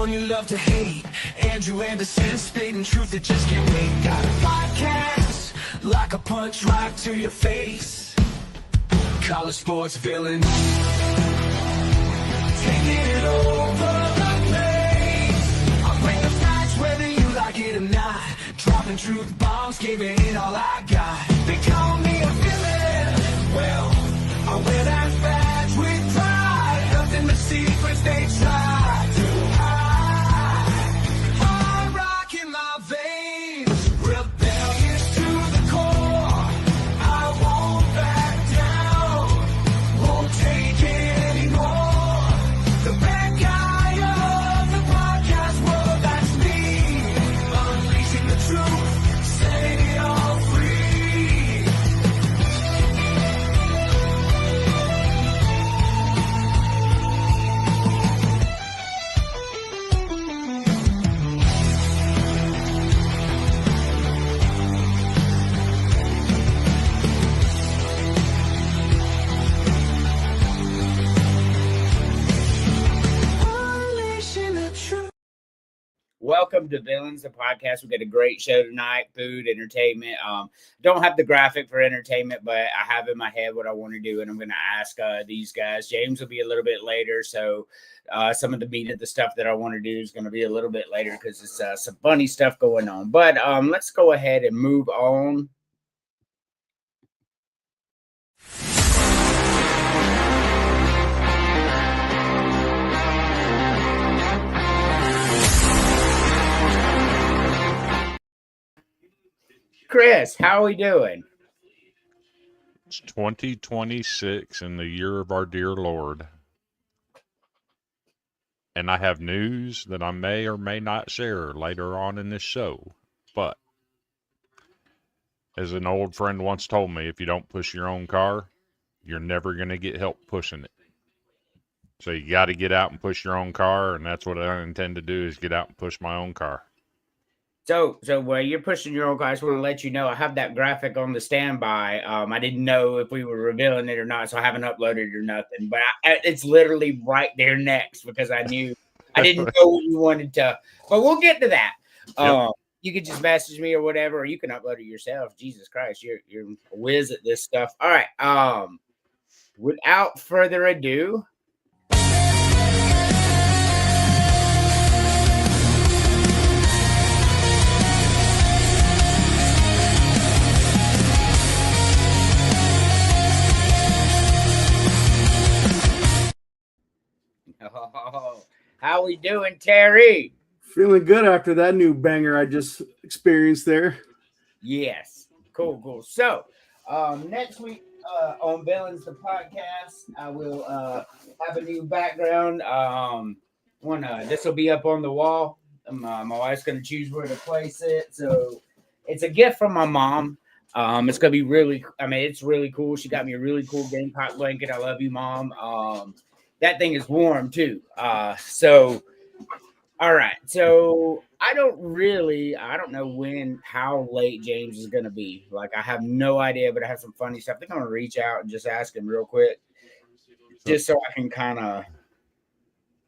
one you love to hate. Andrew Anderson, spitting truth that just can't wait. Got a podcast, like a punch right to your face. College sports villain, taking it over the place. I'll bring the facts whether you like it or not. Dropping truth bombs, giving it all I got. They call me a villain. Well, I wear that badge with pride. Nothing but secrets they try to hide. I'm rocking my veins, rebellious to the core. I won't back down, won't take it anymore. The bad guy of the podcast world, that's me. Unleashing the truth, setting it all free. Unleashing the truth. Welcome to Villains, the podcast. We got a great show tonight, food, entertainment. Don't have the graphic for entertainment, but I have in my head what I want to do, and I'm going to ask these guys. James will be a little bit later, so some of the meat of the stuff that I want to do is going to be a little bit later because it's some funny stuff going on. But let's go ahead and move on. Chris, how are we doing? It's 2026 in the year of our dear Lord. And I have news that I may or may not share later on in this show. But as an old friend once told me, if you don't push your own car, you're never going to get help pushing it. So you got to get out and push your own car, and that's what I intend to do, is get out and push my own car. So while you're pushing your own car, I just want to let you know I have that graphic on the standby. I didn't know if we were revealing it or not, so I haven't uploaded it or nothing. But it's literally right there next because I knew I didn't know what you wanted to. But we'll get to that. Yep. You could just message me or whatever, or you can upload it yourself. Jesus Christ, you're a whiz at this stuff. All right. Without further ado. Oh, how we doing, Terry? Feeling good after that new banger I just experienced there. Yes. Cool. So, next week on Villains the podcast, I will have a new background. This will be up on the wall. My wife's going to choose where to place it. So, it's a gift from my mom. It's going to be really, it's really cool. She got me a really cool Gamecock blanket. I love you, Mom. That thing is warm too. All right. So I don't know how late James is going to be. Like, I have no idea, but I have some funny stuff. I think I'm going to reach out and just ask him real quick, just so I can kind of.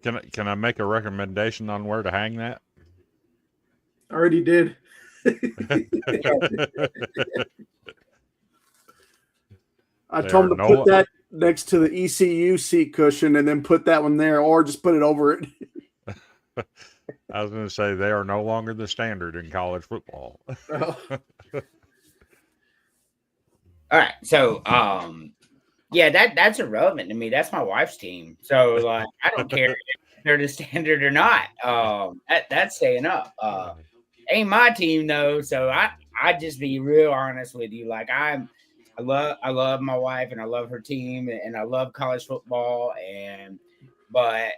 Can I make a recommendation on where to hang that? Already did. I told him to put that next to the ECU seat cushion and then put that one there, or just put it over it. I was going to say they are no longer the standard in college football. Oh. All right. So, yeah, that's irrelevant to me. That's my wife's team. So, like, I don't care if they're the standard or not. That's staying up. Ain't my team though. So I just be real honest with you. Like, I love my wife and I love her team and I love college football but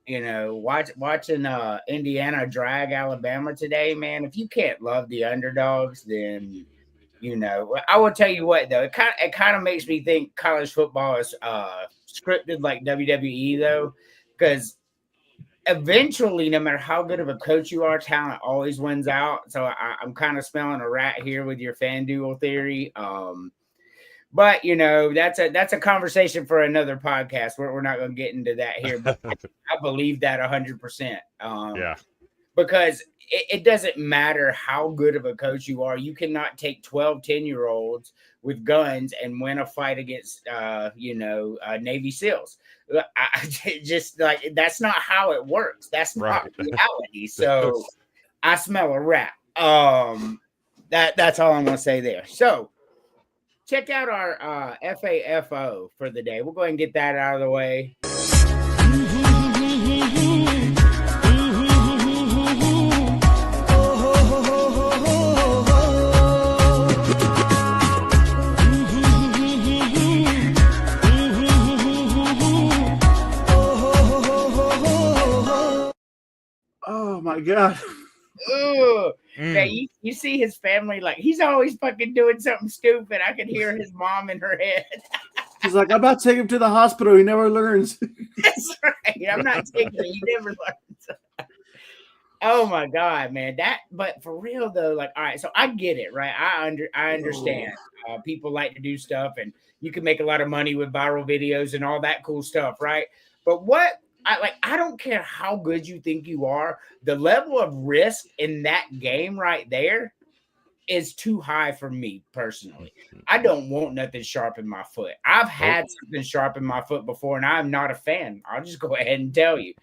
you know, watching Indiana drag Alabama today, man, if you can't love the underdogs, then you know, I will tell you what though, it kind of makes me think college football is scripted like WWE though, because eventually, no matter how good of a coach you are, talent always wins out. So I'm kind of smelling a rat here with your FanDuel theory. But that's a conversation for another podcast. We're not going to get into that here. But I believe that 100%. Yeah. Because it doesn't matter how good of a coach you are. You cannot take 12, 10-year-olds with guns and win a fight against, Navy SEALs. Just like, that's not how it works. That's not reality. So I smell a rat. That's all I'm going to say there. So check out our FAFO for the day. We'll go ahead and get that out of the way. Oh my God. Ooh. Man, you see his family, like, he's always fucking doing something stupid. I can hear his mom in her head. She's like, I'm about to take him to the hospital. He never learns. That's right. I'm not taking it. He never learns. Oh my God, man. But for real though, like, all right, so I get it, right? I understand. People like to do stuff, and you can make a lot of money with viral videos and all that cool stuff, right? But I don't care how good you think you are. The level of risk in that game right there is too high for me personally. I don't want nothing sharp in my foot. I've had something sharp in my foot before, and I'm not a fan. I'll just go ahead and tell you.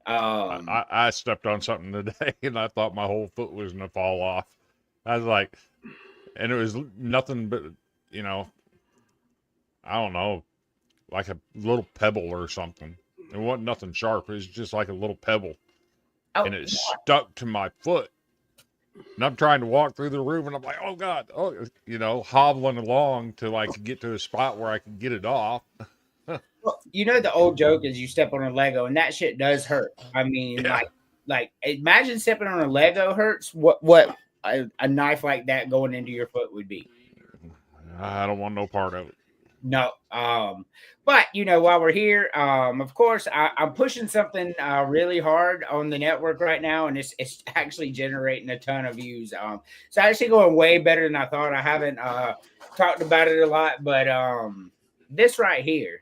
I stepped on something today, and I thought my whole foot was going to fall off. I was like, and it was nothing but, I don't know, like a little pebble or something. It wasn't nothing sharp. It was just like a little pebble. And it stuck to my foot. And I'm trying to walk through the room, and I'm like, oh, God. Oh, hobbling along to, like, get to a spot where I can get it off. Well, the old joke is you step on a Lego, and that shit does hurt. I mean, like imagine stepping on a Lego hurts. What a knife like that going into your foot would be. I don't want no part of it. No. But while we're here, of course, I'm pushing something really hard on the network right now, and it's actually generating a ton of views. It's actually going way better than I thought. I haven't talked about it a lot, but this right here.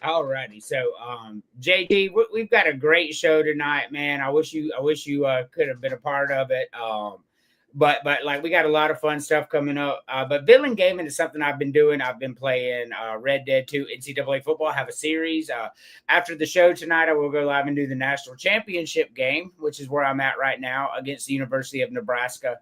Alrighty, so JT, we've got a great show tonight, man. I wish you could have been a part of it. But like we got a lot of fun stuff coming up. But Villain Gaming is something I've been doing. I've been playing Red Dead 2 NCAA football. I have a series. After the show tonight, I will go live and do the national championship game, which is where I'm at right now against the University of Nebraska.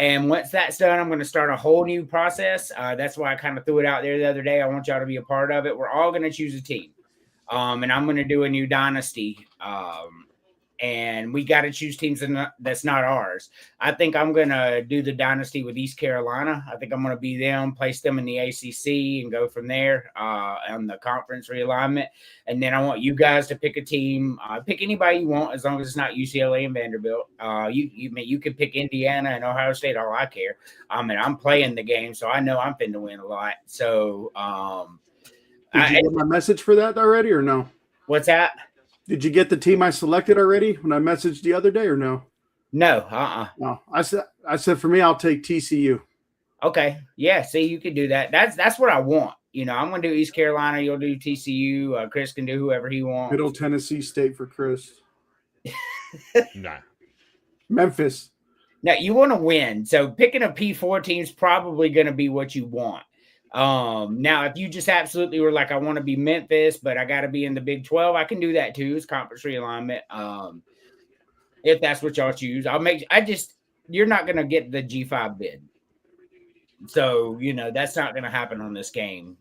And once that's done, I'm going to start a whole new process. That's why I kind of threw it out there the other day. I want y'all to be a part of it. We're all going to choose a team. And I'm going to do a new dynasty. And we got to choose teams that's not ours. I think I'm going to do the dynasty with East Carolina. I think I'm going to be them, place them in the ACC, and go from there on the conference realignment. And then I want you guys to pick a team. Pick anybody you want, as long as it's not UCLA and Vanderbilt. You can pick Indiana and Ohio State. All I care. I'm playing the game, so I know I'm finna win a lot. So, did you get my message for that already, or no? What's that? Did you get the team I selected already when I messaged the other day, or no? No. No. I said for me, I'll take TCU. Okay. Yeah. See, you can do that. That's what I want. I'm going to do East Carolina. You'll do TCU. Chris can do whoever he wants. Middle Tennessee State for Chris. Nah. Memphis. Now, you want to win. So picking a P4 team is probably going to be what you want. Now, if you just absolutely were like, I want to be Memphis, but I got to be in the Big 12, I can do that too. It's conference realignment. If that's what y'all choose, you're not going to get the G5 bid. So that's not going to happen on this game.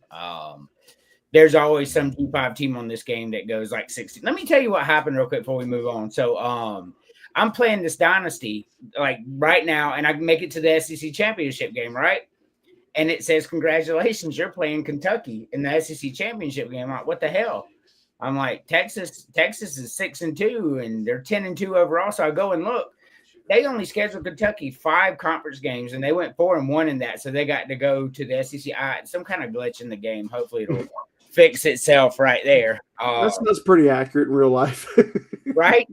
There's always some G5 team on this game that goes like 60. Let me tell you what happened real quick before we move on. So I'm playing this dynasty like right now, and I can make it to the SEC championship game, right? And it says, congratulations, you're playing Kentucky in the SEC championship game. I'm like, what the hell? I'm like, Texas is 6-2, and they're 10-2 overall. So I go and look. They only scheduled Kentucky 5 conference games, and they went 4-1 in that. So they got to go to the SEC. Some kind of glitch in the game. Hopefully it'll fix itself right there. That's pretty accurate in real life. Right?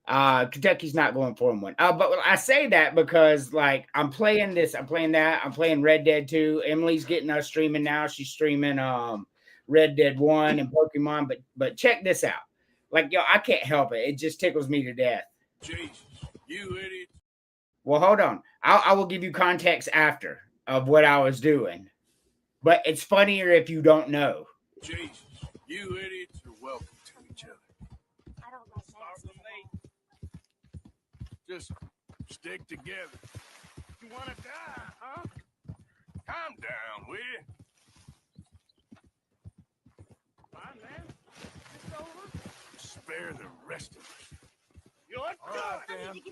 Kentucky's not going 4-1. But I say that because like I'm playing this, I'm playing that, I'm playing Red Dead 2. Emily's getting us streaming now. She's streaming Red Dead 1 and Pokemon. But check this out. Like, I can't help it. It just tickles me to death. Jesus, you idiot. Well, hold on. I will give you context after of what I was doing. But it's funnier if you don't know. Jesus, you idiots are welcome to each other. I don't know. Just stick together. You want to die, huh? Calm down, will you? Fine, man. It's over. Spare the rest of us. You're done. God damn it.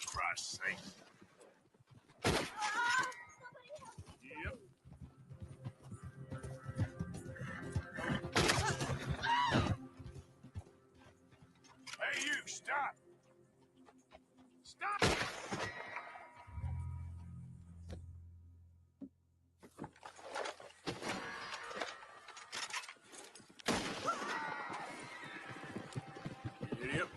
Christ's sake. Yep. Hey, you, stop. Stop. Yep.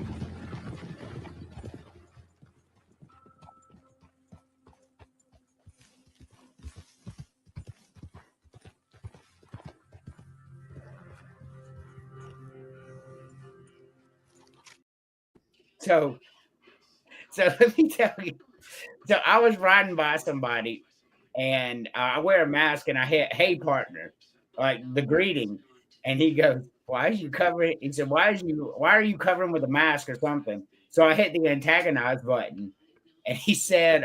So let me tell you. So I was riding by somebody, and I wear a mask, and I hit, "Hey, partner," like the greeting, and he goes, "Why is you covering?" He said, "Why are you covering with a mask or something?" So I hit the antagonize button, and he said,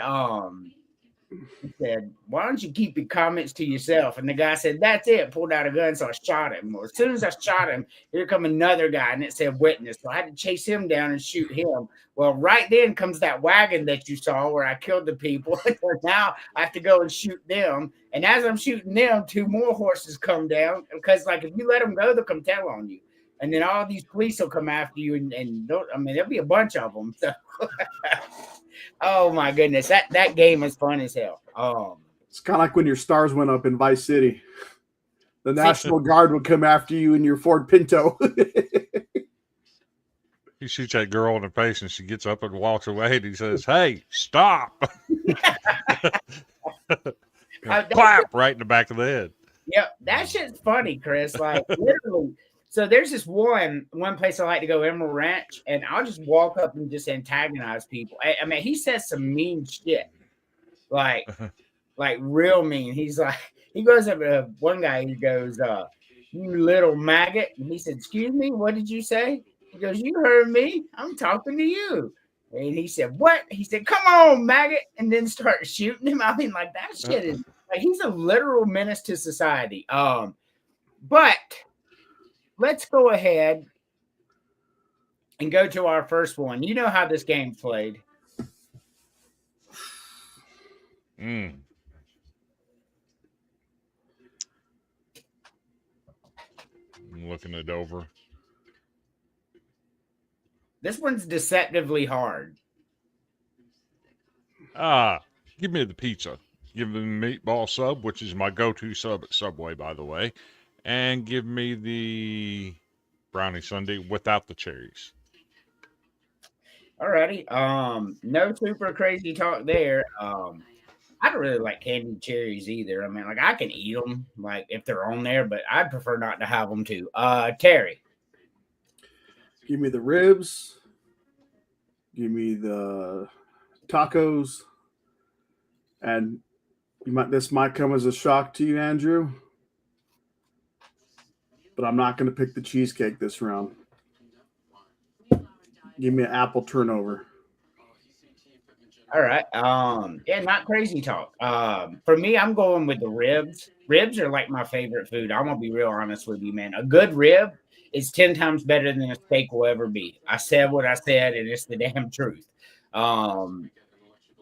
"Why don't you keep your comments to yourself?" And the guy said, "That's it." Pulled out a gun, so I shot him. Well, as soon as I shot him, here come another guy, and it said witness. So I had to chase him down and shoot him. Well, right then comes that wagon that you saw where I killed the people. So now I have to go and shoot them. And as I'm shooting them, 2 more horses come down because, like, if you let them go, they'll come tell on you. And then all these police will come after you, and there'll be a bunch of them. So. Oh my goodness, that game is fun as hell. It's kind of like when your stars went up in Vice City. The National Guard would come after you in your Ford Pinto. He shoots that girl in the face, and she gets up and walks away, and he says, "Hey, stop!" Clap right in the back of the head. Yep, that shit's funny, Chris. Like literally. So there's this one place I like to go, Emerald Ranch, and I'll just walk up and just antagonize people. I mean, he says some mean shit, like real mean. He's like, he goes up to one guy. He goes, "You little maggot," and he said, "Excuse me, what did you say?" He goes, "You heard me. I'm talking to you." And he said, "What?" He said, "Come on, maggot," and then start shooting him. I mean, like that shit is like he's a literal menace to society. But let's go ahead and go to our first one. You know how this game played. I'm looking it over. This one's deceptively hard. Give me the pizza. Give me the meatball sub, which is my go-to sub at Subway, by the way. And give me the brownie sundae without the cherries. Alrighty. No super crazy talk there. I don't really like candied cherries either. I mean, like I can eat them, like if they're on there, but I'd prefer not to have them too. Terry. Give me the ribs. Give me the tacos. And this might come as a shock to you, Andrew, but I'm not going to pick the cheesecake this round. Give me an apple turnover. All right. Yeah, not crazy talk. For me, I'm going with the ribs. Ribs are like my favorite food. I'm gonna be real honest with you, man. A good rib is 10 times better than a steak will ever be. I said what I said, and it's the damn truth.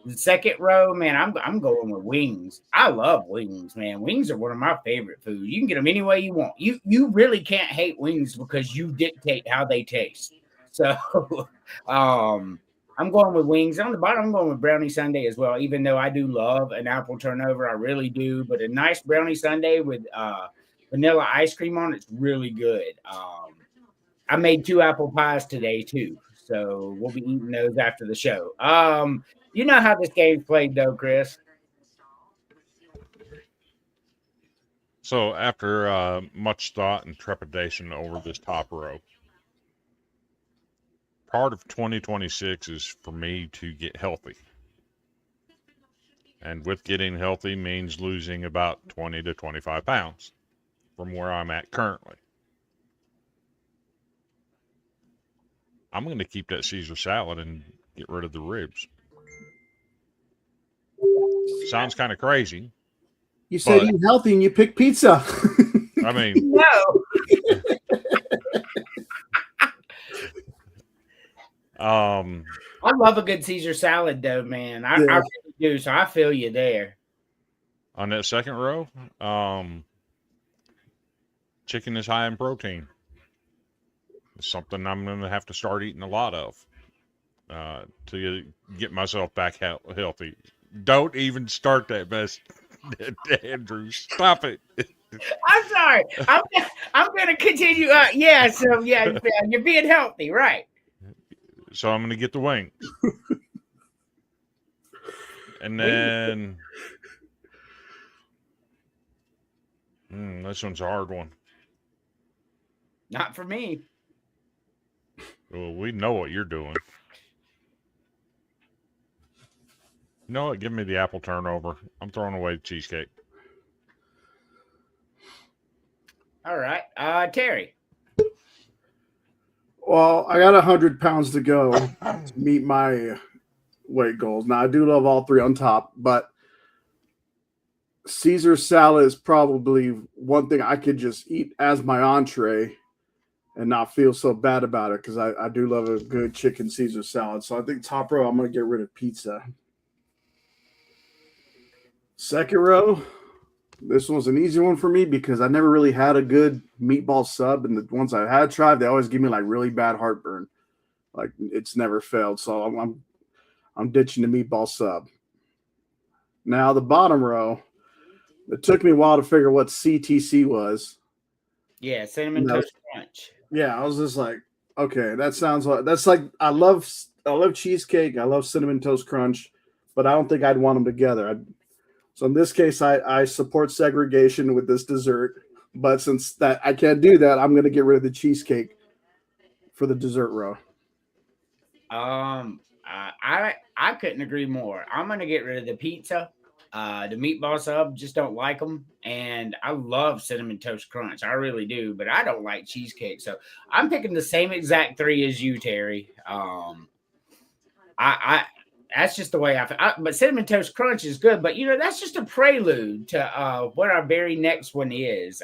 The second row, man, I'm going with wings. I love wings, man. Wings are one of my favorite foods. You can get them any way you want. You really can't hate wings because you dictate how they taste. So, I'm going with wings. On the bottom, I'm going with brownie sundae as well, even though I do love an apple turnover. I really do. But a nice brownie sundae with vanilla ice cream on it's really good. I made 2 apple pies today, too. So we'll be eating those after the show. You know how this game's played, though, Chris. So after much thought and trepidation over this top row, part of 2026 is for me to get healthy. And with getting healthy means losing about 20 to 25 pounds from where I'm at currently. I'm going to keep that Caesar salad and get rid of the ribs. Sounds kind of crazy. You said eat healthy and you pick pizza. I mean, No. I love a good Caesar salad, though, man. I really do. So I feel you there. On that second row, chicken is high in protein. It's something I'm going to have to start eating a lot of to get myself back healthy. Don't even start that mess, Andrew. Stop it. I'm sorry. I'm going to continue. So you're being healthy, right? So I'm going to get the wings. And then this one's a hard one. Not for me. Well, we know what you're doing. You know what? Give me the apple turnover. I'm throwing away the cheesecake. All right. Terry. Well, I got 100 pounds to go to meet my weight goals. Now, I do love all 3 on top, but Caesar salad is probably one thing I could just eat as my entree and not feel so bad about it because I do love a good chicken Caesar salad. So I think top row, I'm going to get rid of pizza. Second row, this one's an easy one for me because I never really had a good meatball sub, and the ones I had tried, they always give me like really bad heartburn. Like it's never failed. So I'm ditching the meatball sub. Now the bottom row, it took me a while to figure what CTC was. Yeah, cinnamon toast crunch. Yeah, I was just like, okay, that sounds like I love cheesecake, I love cinnamon toast crunch, but I don't think I'd want them together. So in this case, I support segregation with this dessert, but since that I can't do that, I'm going to get rid of the cheesecake for the dessert row. I couldn't agree more. I'm going to get rid of the pizza. The meatball sub, just don't like them. And I love cinnamon toast crunch. I really do, but I don't like cheesecake. So I'm picking the same exact 3 as you, Terry. That's just the way I feel. But cinnamon toast crunch is good, but that's just a prelude to what our very next one is.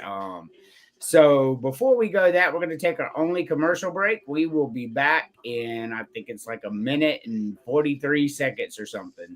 So before we go we're going to take our only commercial break. We will be back in, I think it's like 1 minute and 43 seconds or something.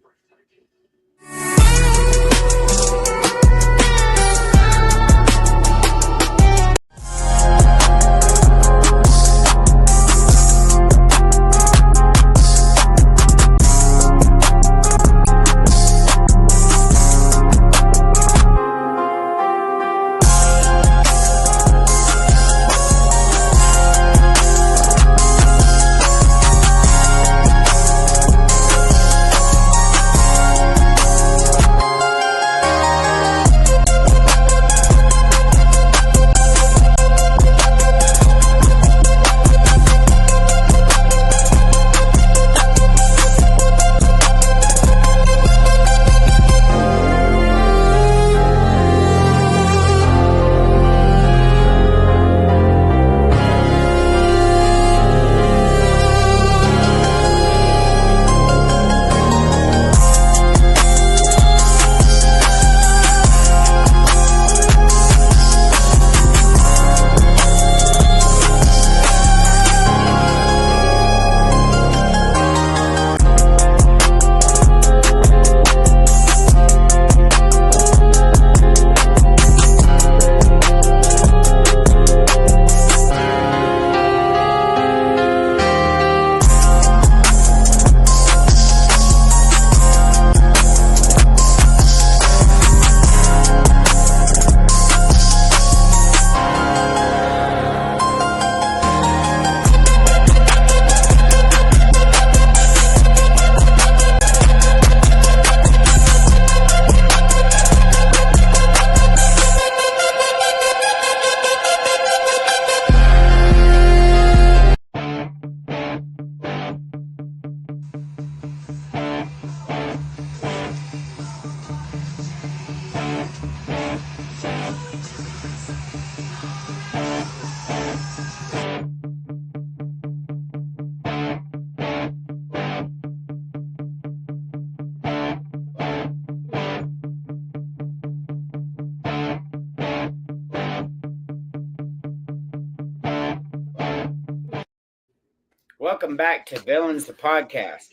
Welcome back to Villains the Podcast.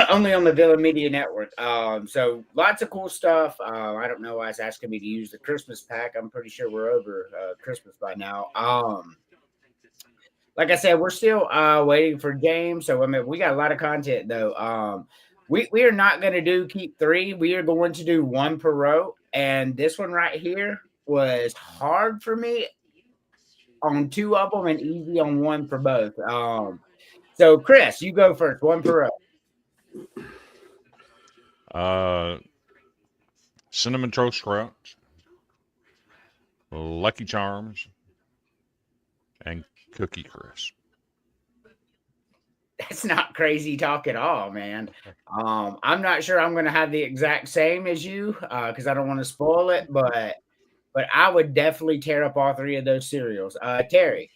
Only on the Villain Media Network. So lots of cool stuff. I don't know why it's asking me to use the Christmas pack. I'm pretty sure we're over Christmas by now. Like I said, we're still waiting for games. So I mean, we got a lot of content though. We are not going to do keep 3. We are going to do 1 per row. And this one right here was hard for me on 2 of them and easy on 1 for both. So Chris, you go first. 1 per row. Cinnamon Toast Crunch, Lucky Charms, and Cookie Crisp. That's not crazy talk at all, man. I'm not sure I'm going to have the exact same as you because I don't want to spoil it, but I would definitely tear up all 3 of those cereals. Terry.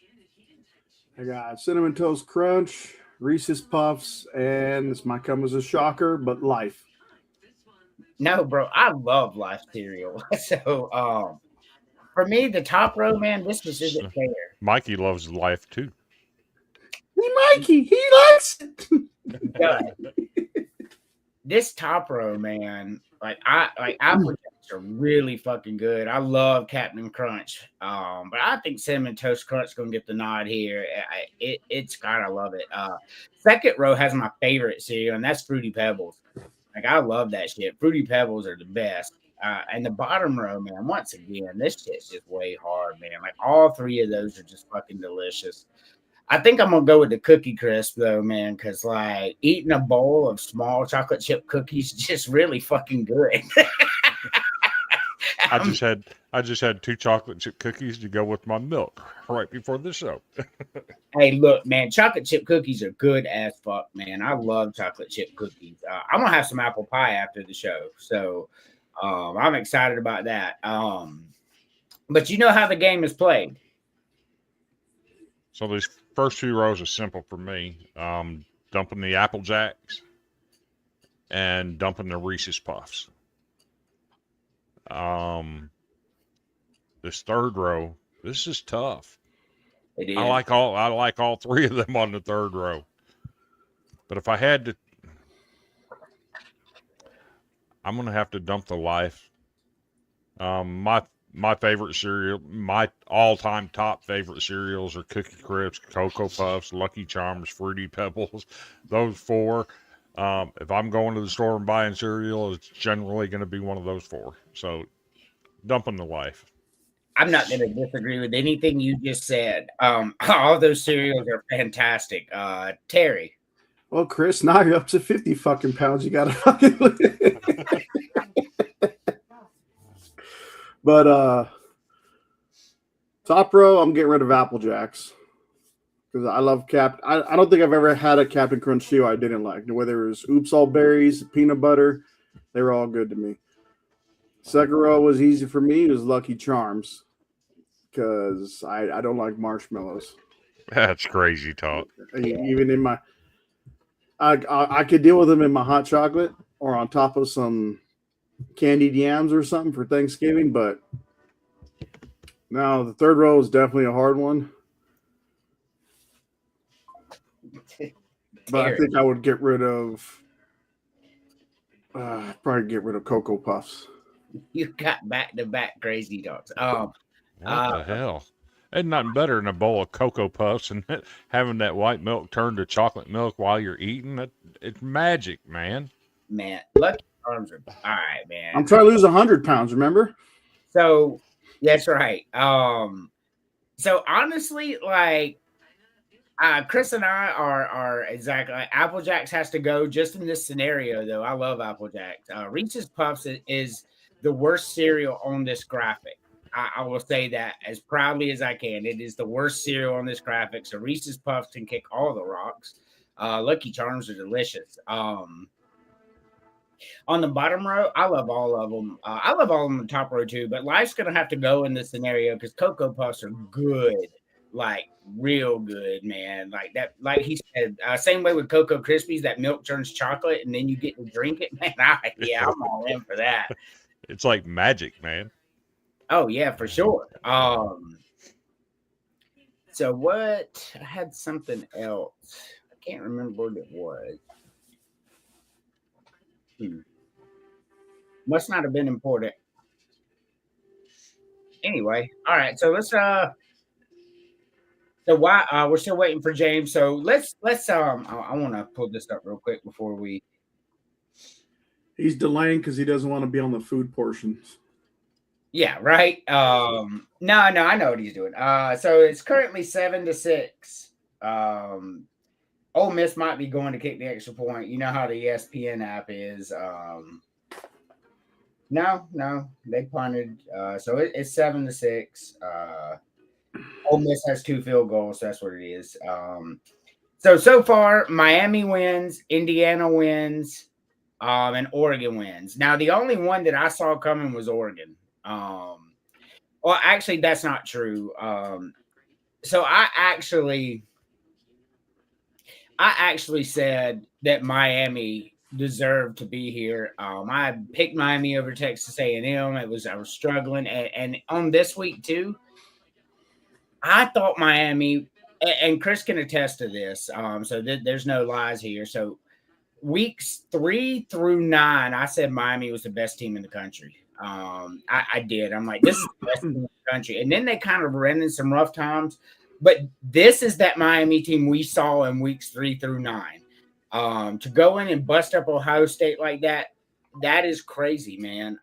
I got Cinnamon Toast Crunch, Reese's Puffs, and this might come as a shocker, but Life. No, bro, I love Life cereal. So for me, the top row, man, this just isn't fair. Mikey loves Life too. Hey, Mikey, he likes it. This top row, man, Apple Jacks are really fucking good. I love Captain Crunch, but I think Cinnamon Toast Crunch is gonna get the nod here. It's gotta love it. Second row has my favorite cereal, and that's Fruity Pebbles. Like I love that shit. Fruity Pebbles are the best. And the bottom row, man, once again, this shit's just way hard, man. Like all 3 of those are just fucking delicious. I think I'm gonna go with the Cookie Crisp though, man, because like eating a bowl of small chocolate chip cookies is just really fucking good. I just had 2 chocolate chip cookies to go with my milk right before the show. Hey, look, man, chocolate chip cookies are good as fuck, man. I love chocolate chip cookies. I'm gonna have some apple pie after the show, so I'm excited about that. But you know how the game is played. So these first 2 rows are simple for me. Dumping the Apple Jacks and dumping the Reese's Puffs. This third row, this is tough. It is. I like all 3 of them on the third row. But if I had to, I'm gonna have to dump the Life. My favorite cereal, my all-time top favorite cereals are Cookie Crisp, Cocoa Puffs, Lucky Charms, Fruity Pebbles. Those 4. If I'm going to the store and buying cereal, it's generally going to be one of those 4. So, dumping the Life. I'm not going to disagree with anything you just said. All those cereals are fantastic. Terry. Well, Chris, now you're up to 50 fucking pounds. You got to fucking. But top row, I'm getting rid of Apple Jacks because I love I don't think I've ever had a Captain Crunch cereal I didn't like. Whether it was Oops All Berries, peanut butter, they were all good to me. Second row was easy for me. It was Lucky Charms because I don't like marshmallows. That's crazy talk. Even in my, I could deal with them in my hot chocolate or on top of some candied yams or something for Thanksgiving, but no, the third row is definitely a hard one. But I think I would get rid of probably get rid of Cocoa Puffs. You got back-to-back crazy dogs. What the hell? Ain't nothing better than a bowl of Cocoa Puffs and having that white milk turn to chocolate milk while you're eating. It's magic, man. Man, Lucky Charms are all right, man. I'm trying to lose 100 pounds, remember? So that's right. So honestly, like Chris and I are exactly like, Apple Jacks has to go just in this scenario, though. I love Apple Jacks. Reese's Puffs is the worst cereal on this graphic. I will say that as proudly as I can. It is the worst cereal on this graphic. So Reese's Puffs can kick all the rocks. Lucky Charms are delicious. On the bottom row, I love all of them. I love all of them on the top row too, but Life's going to have to go in this scenario because Cocoa Puffs are good, like real good, man. Like that, like he said, same way with Cocoa Krispies, that milk turns chocolate and then you get to drink it, man. I'm all in for that. It's like magic, man. Oh, yeah, for sure. So what? I had something else. I can't remember what it was. Must not have been important. Anyway, all right. So let's So why we're still waiting for James. So let's I want to pull this up real quick before we. He's delaying because he doesn't want to be on the food portions. Yeah, right. No, I know what he's doing. So it's currently 7-6. Ole Miss might be going to kick the extra point. You know how the ESPN app is. No, they punted. So it's 7-6. Ole Miss has 2 field goals. So that's what it is. So far, Miami wins, Indiana wins, and Oregon wins. Now, the only one that I saw coming was Oregon. Well, actually, that's not true. So I actually said that Miami deserved to be here. I picked Miami over Texas A&M. I was struggling, and on this week too, I thought Miami, and Chris can attest to this. So there's no lies here. So weeks 3 through 9, I said Miami was the best team in the country. I did. I'm like, this is the best team in the country. And then they kind of ran in some rough times. But this is that Miami team we saw in weeks 3 through 9. To go in and bust up Ohio State like that is crazy, man.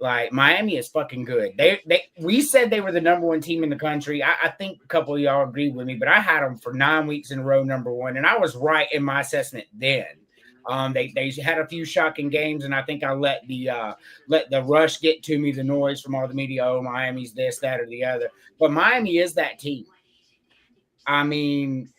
Like Miami is fucking good. We said they were the number 1 team in the country. I think a couple of y'all agreed with me, but I had them for 9 weeks in a row, number 1, and I was right in my assessment then. They had a few shocking games, and I think I let the rush get to me, the noise from all the media. Oh, Miami's this, that, or the other. But Miami is that team. I mean,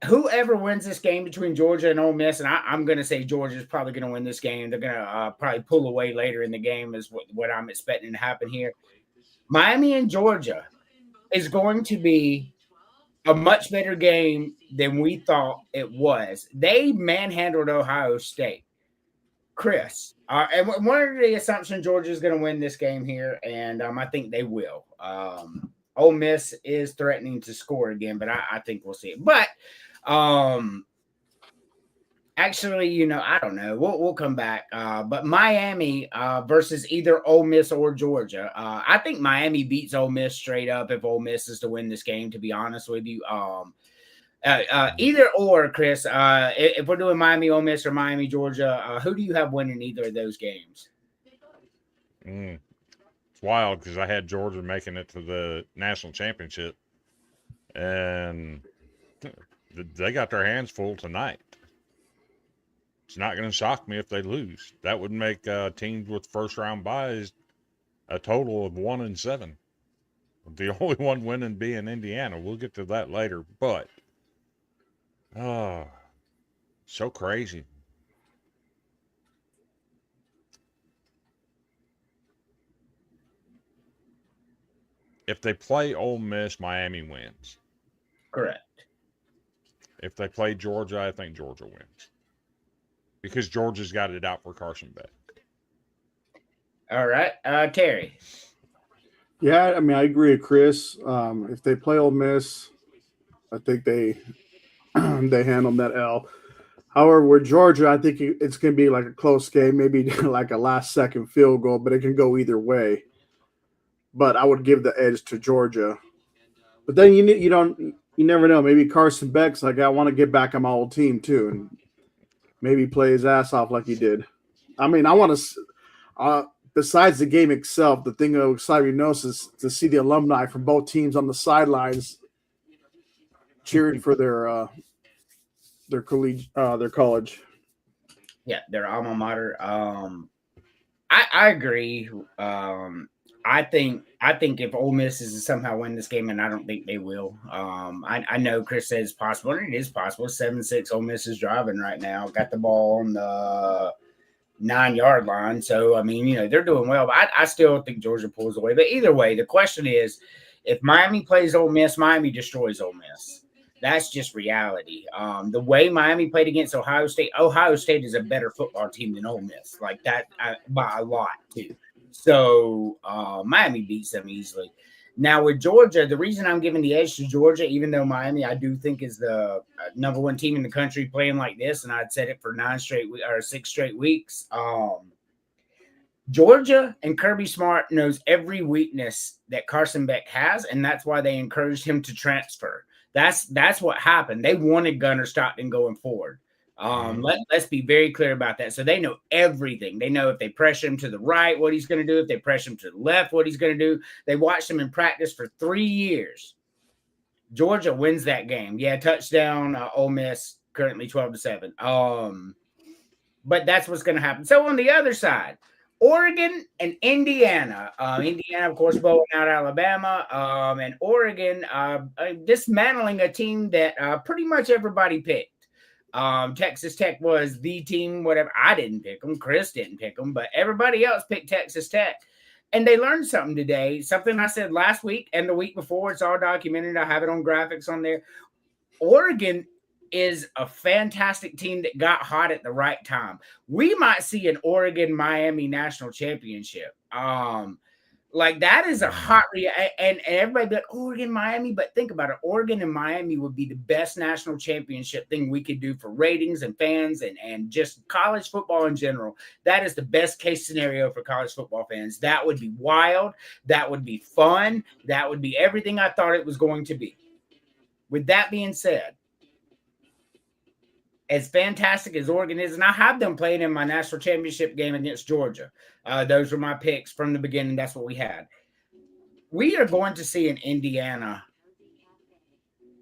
whoever wins this game between Georgia and Ole Miss, and I'm going to say Georgia's probably going to win this game. They're going to probably pull away later in the game is what I'm expecting to happen here. Miami and Georgia is going to be a much better game than we thought it was. They manhandled Ohio State. Chris, and one of the assumptions Georgia is going to win this game here, and I think they will. Ole Miss is threatening to score again, but I think we'll see it. But actually, I don't know. We'll come back. But Miami versus either Ole Miss or Georgia. I think Miami beats Ole Miss straight up if Ole Miss is to win this game, to be honest with you. Either or, Chris, if we're doing Miami, Ole Miss, or Miami, Georgia, who do you have winning either of those games? It's wild because I had Georgia making it to the national championship, and they got their hands full tonight. It's not going to shock me if they lose. That would make teams with first-round byes a total of 1-7. The only one winning being Indiana. We'll get to that later, but so crazy. If they play Ole Miss, Miami wins. Correct. If they play Georgia, I think Georgia wins. Because Georgia's got it out for Carson Beck. All right. Terry. Yeah, I mean, I agree with Chris. If they play Ole Miss, I think they handle that L. However, with Georgia, I think it's going to be like a close game, maybe like a last-second field goal, but it can go either way. But I would give the edge to Georgia. But then you never know. Maybe Carson Beck's like, I want to get back on my old team too, and maybe play his ass off like he did. I mean, I want to. Besides the game itself, the thing that will excite me most is to see the alumni from both teams on the sidelines cheering for their college. Yeah, their alma mater. I agree. I think if Ole Miss is to somehow win this game, and I don't think they will. I know Chris says it's possible, and it is possible. 7-6, Ole Miss is driving right now. Got the ball on the 9-yard line. So, I mean, they're doing well. But I still think Georgia pulls away. But either way, the question is, if Miami plays Ole Miss, Miami destroys Ole Miss. That's just reality. The way Miami played against Ohio State is a better football team than Ole Miss. Like that by a lot, too. So Miami beats them easily. Now with Georgia, the reason I'm giving the edge to Georgia, even though Miami I do think is the number one team in the country playing like this, and I'd said it for 6 straight weeks. Georgia and Kirby Smart knows every weakness that Carson Beck has, and that's why they encouraged him to transfer. That's what happened. They wanted Gunnar Stockton going forward. Let's be very clear about that. So they know everything. They know if they pressure him to the right, what he's going to do. If they pressure him to the left, what he's going to do. They watched him in practice for 3 years. Georgia wins that game. Yeah, touchdown. Ole Miss currently 12-7. But that's what's going to happen. So on the other side, Oregon and Indiana. Indiana, of course, blowing out Alabama. And Oregon dismantling a team that pretty much everybody picked. Texas Tech was the team, whatever. I didn't pick them. Chris didn't pick them, but everybody else picked Texas Tech. And they learned something today, something I said last week and the week before. It's all documented. I have it on graphics on there. Oregon is a fantastic team that got hot at the right time. We might see an Oregon-Miami national championship. Like that is a hot and everybody be like Oregon, Miami, but think about it. Oregon and Miami would be the best national championship thing we could do for ratings and fans and just college football in general. That is the best case scenario for college football fans. That would be wild. That would be fun. That would be everything I thought it was going to be. With that being said, as fantastic as Oregon is, and I have them playing in my national championship game against Georgia. Those were my picks from the beginning. That's what we had. We are going to see an Indiana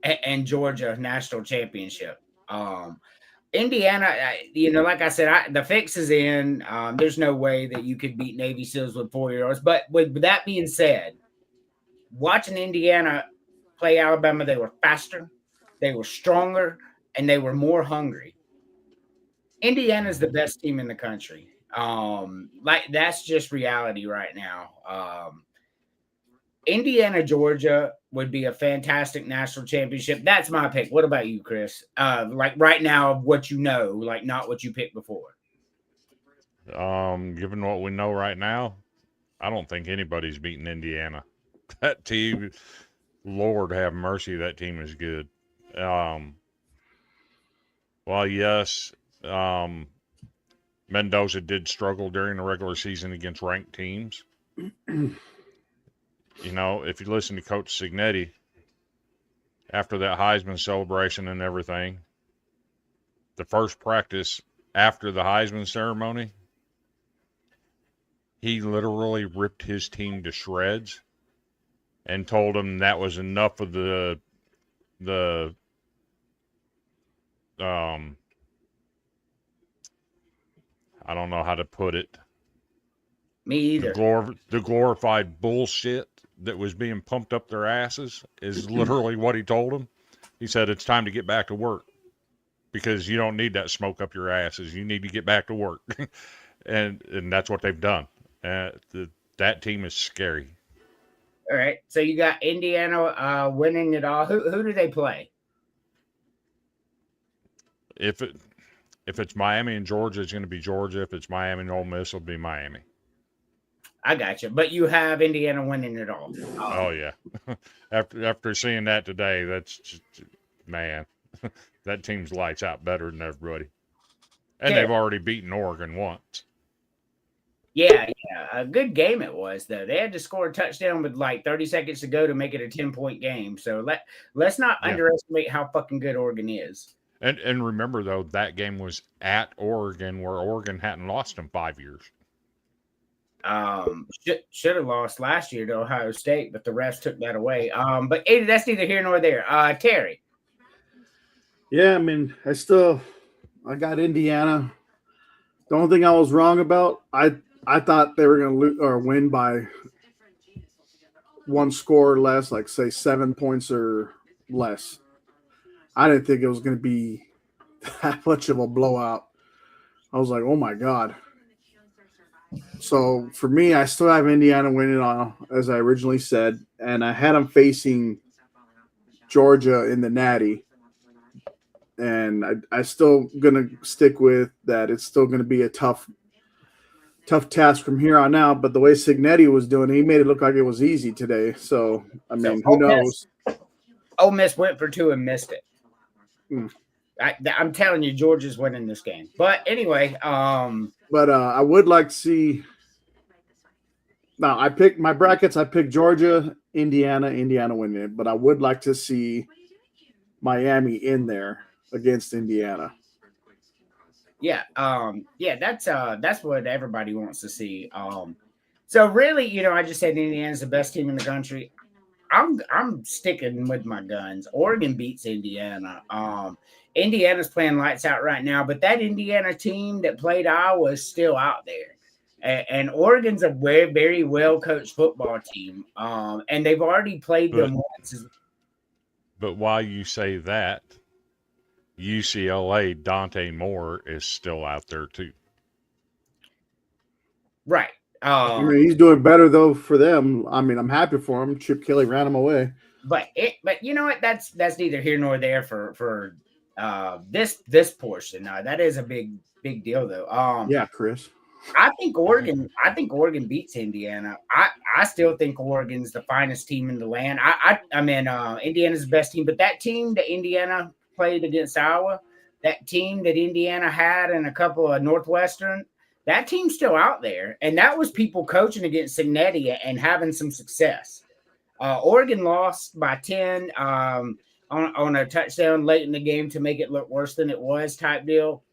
and Georgia national championship. Indiana, like I said, the fix is in. There's no way that you could beat Navy SEALs with 4-year-olds. But with that being said, watching Indiana play Alabama, they were faster, they were stronger, and they were more hungry. Indiana's the best team in the country. That's just reality right now. Indiana, Georgia would be a fantastic national championship. That's my pick. What about you, Chris? Like right now, what you know, like not what you picked before. Given what we know right now, I don't think anybody's beating Indiana. That team, Lord have mercy, that team is good. Well, yes, Mendoza did struggle during the regular season against ranked teams. If you listen to Coach Cignetti, after that Heisman celebration and everything, the first practice after the Heisman ceremony, he literally ripped his team to shreds and told them that was enough of the I don't know how to put it. Me either. The glorified bullshit that was being pumped up their asses is literally what he told them. He said, it's time to get back to work because you don't need that smoke up your asses. You need to get back to work. and that's what they've done. That team is scary. All right. So you got Indiana winning it all. Who do they play? If it's Miami and Georgia, it's going to be Georgia. If it's Miami and Ole Miss, it'll be Miami. I got you. But you have Indiana winning it all. Oh yeah. After seeing that today, that's just, man, that team's lights out better than everybody. And they've already beaten Oregon once. Yeah. A good game it was, though. They had to score a touchdown with like 30 seconds to go to make it a 10-point game. So let's not underestimate how fucking good Oregon is. And remember, though, that game was at Oregon, where Oregon hadn't lost in 5 years. Should have lost last year to Ohio State, but the refs took that away. But that's neither here nor there. Terry. Yeah, I mean, I got Indiana. The only thing I was wrong about, I thought they were going to lose or win by one score or less, like say 7 points or less. I didn't think it was going to be that much of a blowout. I was like, oh my God. So for me, I still have Indiana winning on, as I originally said, and I had them facing Georgia in the Natty. And I still going to stick with that. It's still going to be a tough tough task from here on out. But the way Cignetti was doing it, he made it look like it was easy today. So, I mean, who knows? Ole Miss went for 2 and missed it. Hmm. I'm telling you, Georgia's winning this game. But anyway, But I would like to see. Now, I picked my brackets. I picked Georgia, Indiana winning it. But I would like to see Miami in there against Indiana. yeah, that's what everybody wants to see. So really, I just said Indiana's the best team in the country. I'm sticking with my guns. Oregon beats Indiana. Indiana's playing lights out right now, but that Indiana team that played Iowa is still out there. And Oregon's a very, very well coached football team. And they've already played them once. But while you say that, UCLA Dante Moore is still out there too. Right. I mean, he's doing better though for them. I mean, I'm happy for him. Chip Kelly ran him away. But you know what? That's neither here nor there for this portion. That is a big deal though. Yeah, Chris. I think Oregon beats Indiana. I still think Oregon's the finest team in the land. I mean Indiana's the best team, but that team that Indiana played against Iowa, that team that Indiana had and a couple of Northwestern, that team's still out there. And that was people coaching against Cignetti and having some success. Oregon lost by 10 on a touchdown late in the game to make it look worse than it was type deal.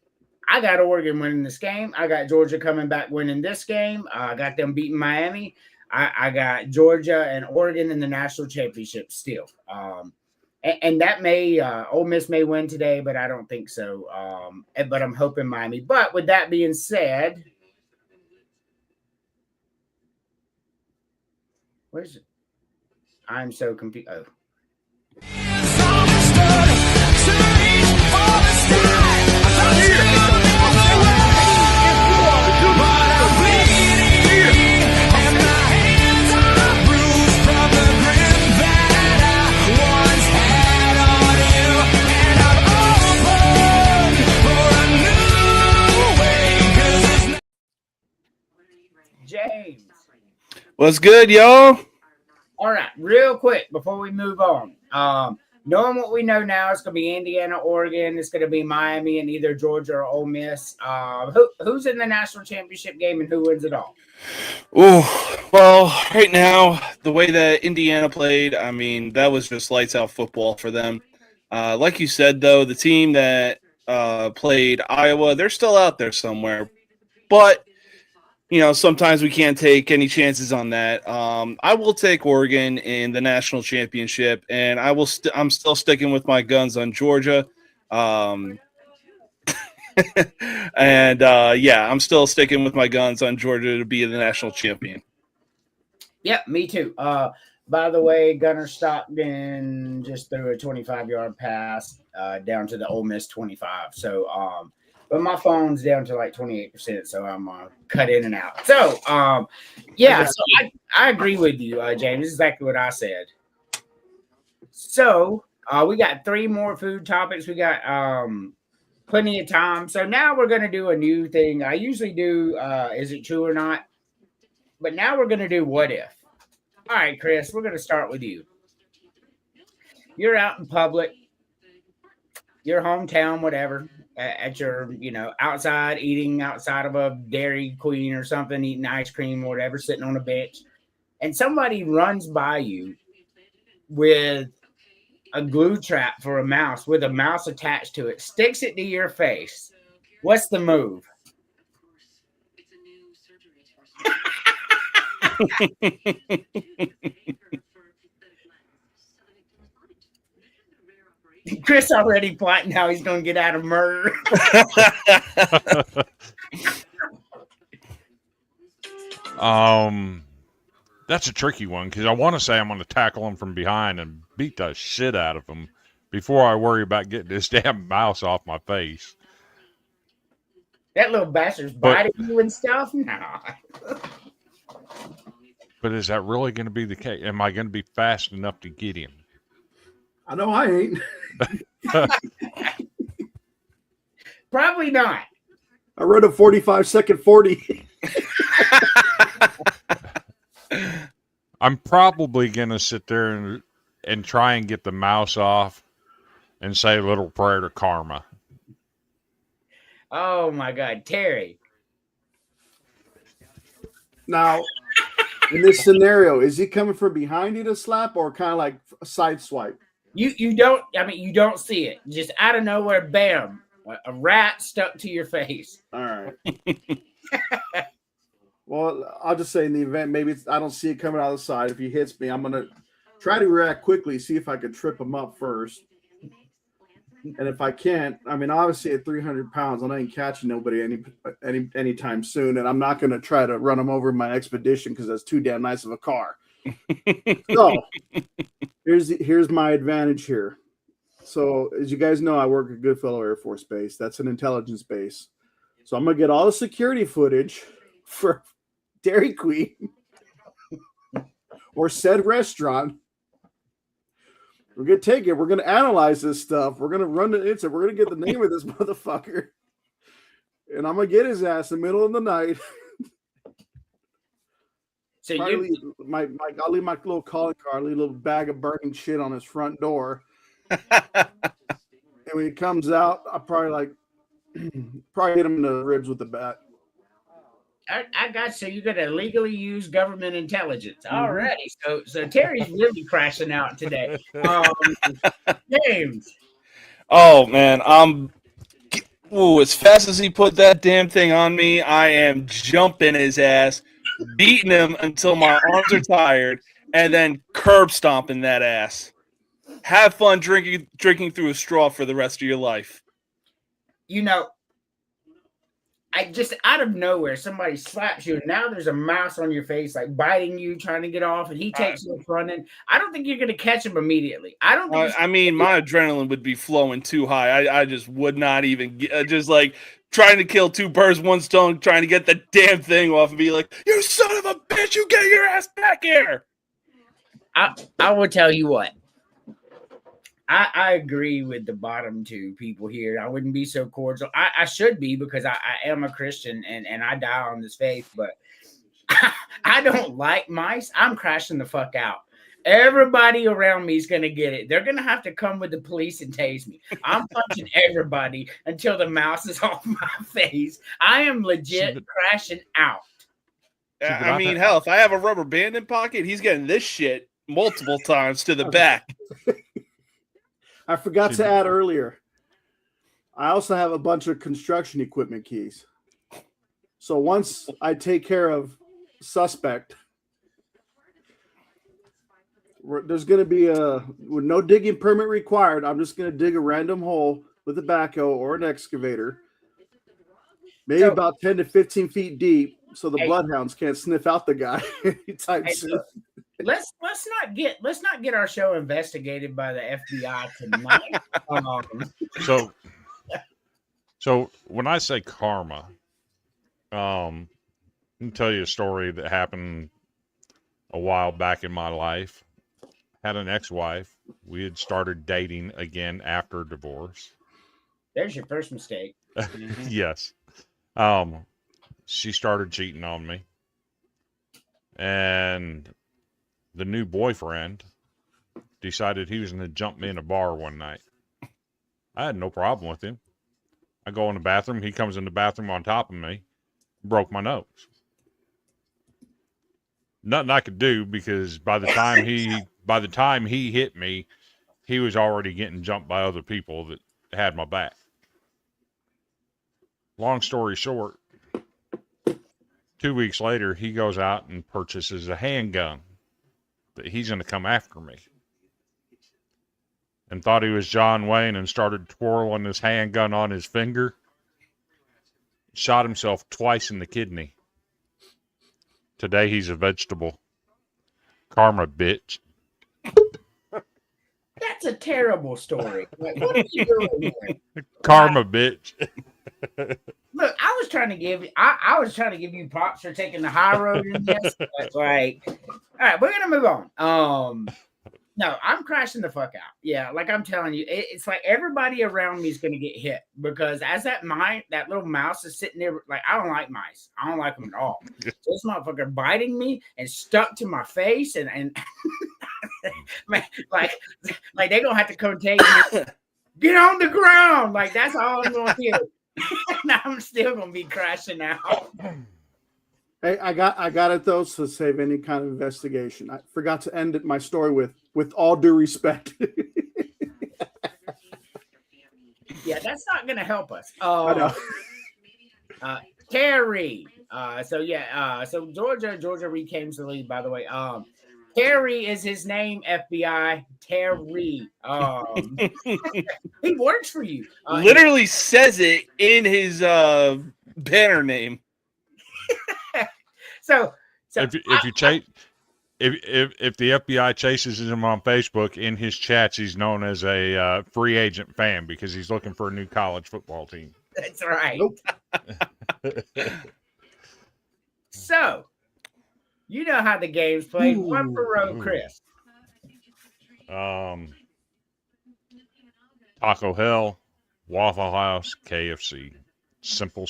I got Oregon winning this game. I got Georgia coming back winning this game. I got them beating Miami. I got Georgia and Oregon in the national championship still. And that may Ole Miss may win today, but I don't think so. But I'm hoping Miami. But with that being said, where's it? I'm so confused. Oh. James. What's good, y'all? All right, real quick before we move on. Knowing what we know now, it's going to be Indiana, Oregon. It's going to be Miami and either Georgia or Ole Miss. Who's in the national championship game and who wins it all? Oh, well, right now, the way that Indiana played, I mean, that was just lights out football for them. Like you said, though, the team that played Iowa, they're still out there somewhere. But sometimes we can't take any chances on that. I will take Oregon in the national championship, and I'm still sticking with my guns on Georgia. And I'm still sticking with my guns on Georgia to be the national champion. Yep, me too. By the way, Gunnar Stockton just threw a 25-yard pass down to the Ole Miss 25. So, but my phone's down to like 28%, so I'm cut in and out. So, so I agree with you, James. This is exactly what I said. So, we got 3 more food topics. We got plenty of time. So now we're going to do a new thing. I usually do Is It True or Not? But now we're going to do What If? All right, Chris, we're going to start with you. You're out in public, your hometown, whatever, at your, outside, eating outside of a Dairy Queen or something, eating ice cream or whatever, sitting on a bench, and somebody runs by you with a glue trap for a mouse with a mouse attached to it, sticks it to your face. What's the move? Chris already plotting how he's going to get out of murder. That's a tricky one because I want to say I'm going to tackle him from behind and beat the shit out of him before I worry about getting this damn mouse off my face. That little bastard's biting you and stuff? No. But is that really going to be the case? Am I going to be fast enough to get him? I know I ain't. Probably not. I run a 45-second 40. I'm probably going to sit there and try and get the mouse off and say a little prayer to karma. Oh my God, Terry. Now, in this scenario, is he coming from behind you to slap or kind of like a side swipe? You don't. I mean, you don't see it. Just out of nowhere, bam, a rat stuck to your face. All right. Well, I'll just say in the event, maybe I don't see it coming out of the side. If he hits me, I'm going to try to react quickly, see if I can trip him up first. And if I can't, I mean, obviously at 300 pounds, I ain't catching nobody anytime soon. And I'm not going to try to run him over in my expedition because that's too damn nice of a car. So here's my advantage here. So as you guys know, I work at Goodfellow Air Force Base. That's an intelligence base. So I'm going to get all the security footage for Dairy Queen or said restaurant. We're going to take it. We're going to analyze this stuff. We're going to run the insert. We're going to get the name of this motherfucker. And I'm going to get his ass in the middle of the night. So I'll leave my little calling card, leave a little bag of burning shit on his front door. And when he comes out, I'll probably hit him in the ribs with the bat. I got so you're gonna legally use government intelligence. Alrighty. So Terry's really crashing out today. James. Oh man, as fast as he put that damn thing on me, I am jumping his ass, beating him until my arms are tired, and then curb stomping that ass. Have fun drinking through a straw for the rest of your life. You know, I just out of nowhere somebody slaps you, and now there's a mouse on your face, like biting you, trying to get off, and he takes you running. I don't think you're going to catch him immediately. I don't. Think I mean, my adrenaline would be flowing too high. I just would not even just like trying to kill two birds, one stone, trying to get the damn thing off and be like, "You son of a bitch! You get your ass back here!" I will tell you what. I agree with the bottom two people here. I wouldn't be so cordial. I should be because I am a Christian and I die on this faith, but I don't like mice. I'm crashing the fuck out. Everybody around me is going to get it. They're going to have to come with the police and tase me. I'm punching everybody until the mouse is off my face. I am legit crashing out. I mean, hell, if I have a rubber band in pocket, he's getting this shit multiple times to the back. I forgot to add earlier, I also have a bunch of construction equipment keys. So once I take care of suspect, there's going to be with no digging permit required. I'm just going to dig a random hole with a backhoe or an excavator, maybe about 10 to 15 feet deep, so the bloodhounds can't sniff out the guy anytime soon. Let's not get our show investigated by the FBI tonight. So when I say karma, let me tell you a story that happened a while back in my life. Had an ex-wife. We had started dating again after divorce. There's your first mistake. Yes. She started cheating on me. And the new boyfriend decided he was going to jump me in a bar one night. I had no problem with him. I go in the bathroom. He comes in the bathroom on top of me. Broke my nose. Nothing I could do because by the time he hit me, he was already getting jumped by other people that had my back. Long story short, 2 weeks later, he goes out and purchases a handgun that he's going to come after me. And thought he was John Wayne and started twirling his handgun on his finger. Shot himself twice in the kidney. Today he's a vegetable. Karma, bitch. That's a terrible story. Like, what are you doing here? Karma, bitch. Look, I was trying to give you props for taking the high road in this. But like, all right, we're gonna move on. No, I'm crashing the fuck out. Yeah, like I'm telling you, it's like everybody around me is going to get hit because as that little mouse is sitting there, like I don't like mice. I don't like them at all. So this motherfucker biting me and stuck to my face, and man, like they're gonna have to come take me. Get on the ground, like that's all I'm gonna do. And I'm still gonna be crashing out. Hey, I got it though, to save any kind of investigation. I forgot to end my story with all due respect. Yeah, that's not gonna help us. I know. Terry. So Georgia reclaims the lead, by the way. Terry is his name, FBI. Terry. He works for you. Literally says it in his banner name. So if the FBI chases him on Facebook, in his chats, he's known as a free agent fan because he's looking for a new college football team. That's right. Nope. So, you know how the game's played. One for row, Chris. Taco Hell, Waffle House, KFC. Simple.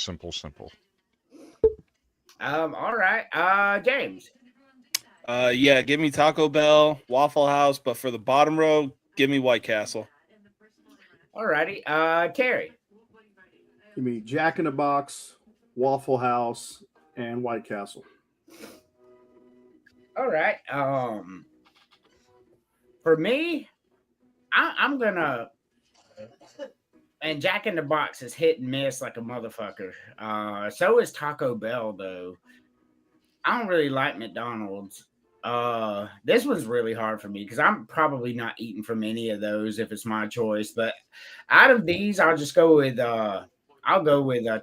All right. James. Yeah, give me Taco Bell, Waffle House, but for the bottom row, give me White Castle. All righty. Terry. Give me Jack in the Box, Waffle House, and White Castle. All right. For me, I'm gonna. And Jack in the Box is hit and miss like a motherfucker. So is Taco Bell, though. I don't really like McDonald's. This was really hard for me because I'm probably not eating from any of those if it's my choice. But out of these, I'll just go with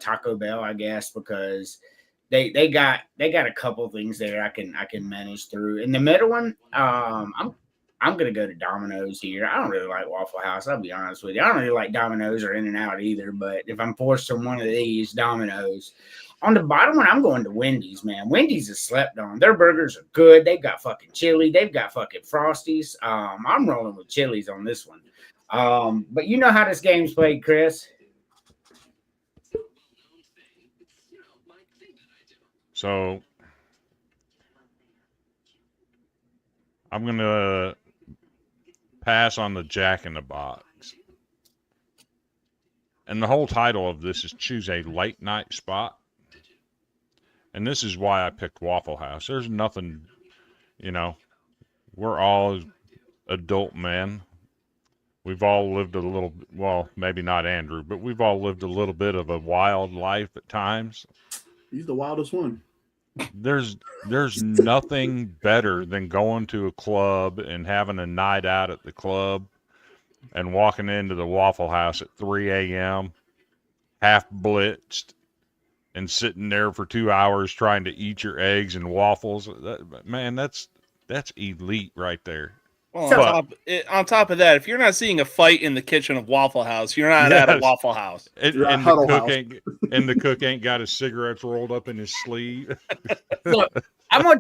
Taco Bell, I guess, because they got a couple things there I can manage through. In the middle one, I'm gonna go to Domino's here. I don't really like Waffle House. I'll be honest with you. I don't really like Domino's or In-N-Out either. But if I'm forced to one of these, Domino's. On the bottom one, I'm going to Wendy's, man. Wendy's is slept on. Their burgers are good. They've got fucking chili. They've got fucking Frosties. I'm rolling with Chili's on this one. But you know how this game's played, Chris. So I'm going to pass on the Jack in the Box. And the whole title of this is Choose a Late Night Spot. And this is why I picked Waffle House. There's nothing, we're all adult men. We've all lived a little, well, maybe not Andrew, but we've all lived a little bit of a wild life at times. He's the wildest one. There's nothing better than going to a club and having a night out at the club and walking into the Waffle House at 3 a.m., half blitzed, and sitting there for 2 hours trying to eat your eggs and waffles. That's elite right there. Well, on top of that, if you're not seeing a fight in the kitchen of Waffle House, you're not at a Waffle House. And the cook ain't got his cigarettes rolled up in his sleeve. Look, I'm gonna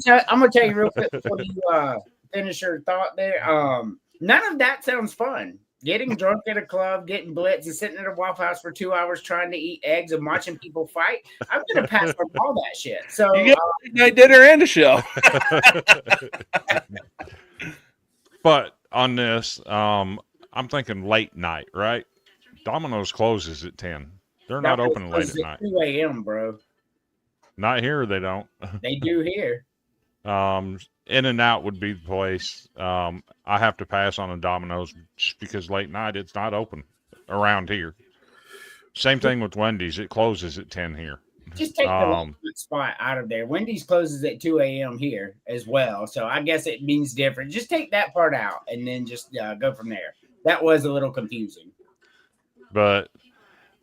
tell you real quick before you finish your thought there. None of that sounds fun. Getting drunk at a club, getting blitzed, and sitting at a Waffle House for 2 hours trying to eat eggs and watching people fight. I'm gonna pass on all that shit. So you get a night dinner and a show. But on this, I'm thinking late night, right? Domino's closes at 10. They're not open late at night. 2 a.m., bro. Not here, they don't. They do here. In-N-Out would be the place. I have to pass on a Domino's just because late night it's not open around here. Same thing with Wendy's. It closes at 10 here. Just take the spot out of there. Wendy's closes at 2 a.m. here as well. So I guess it means different. Just take that part out and then just go from there. That was a little confusing. But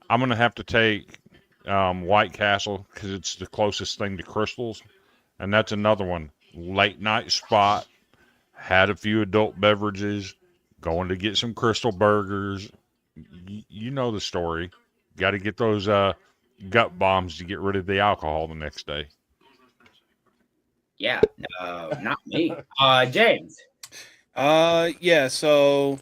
I'm going to have to take White Castle because it's the closest thing to Crystal's. And that's another one. Late night spot. Had a few adult beverages. Going to get some Crystal burgers. You know the story. Got to get those gut bombs to get rid of the alcohol the next day. Yeah, not me. James. Yeah, so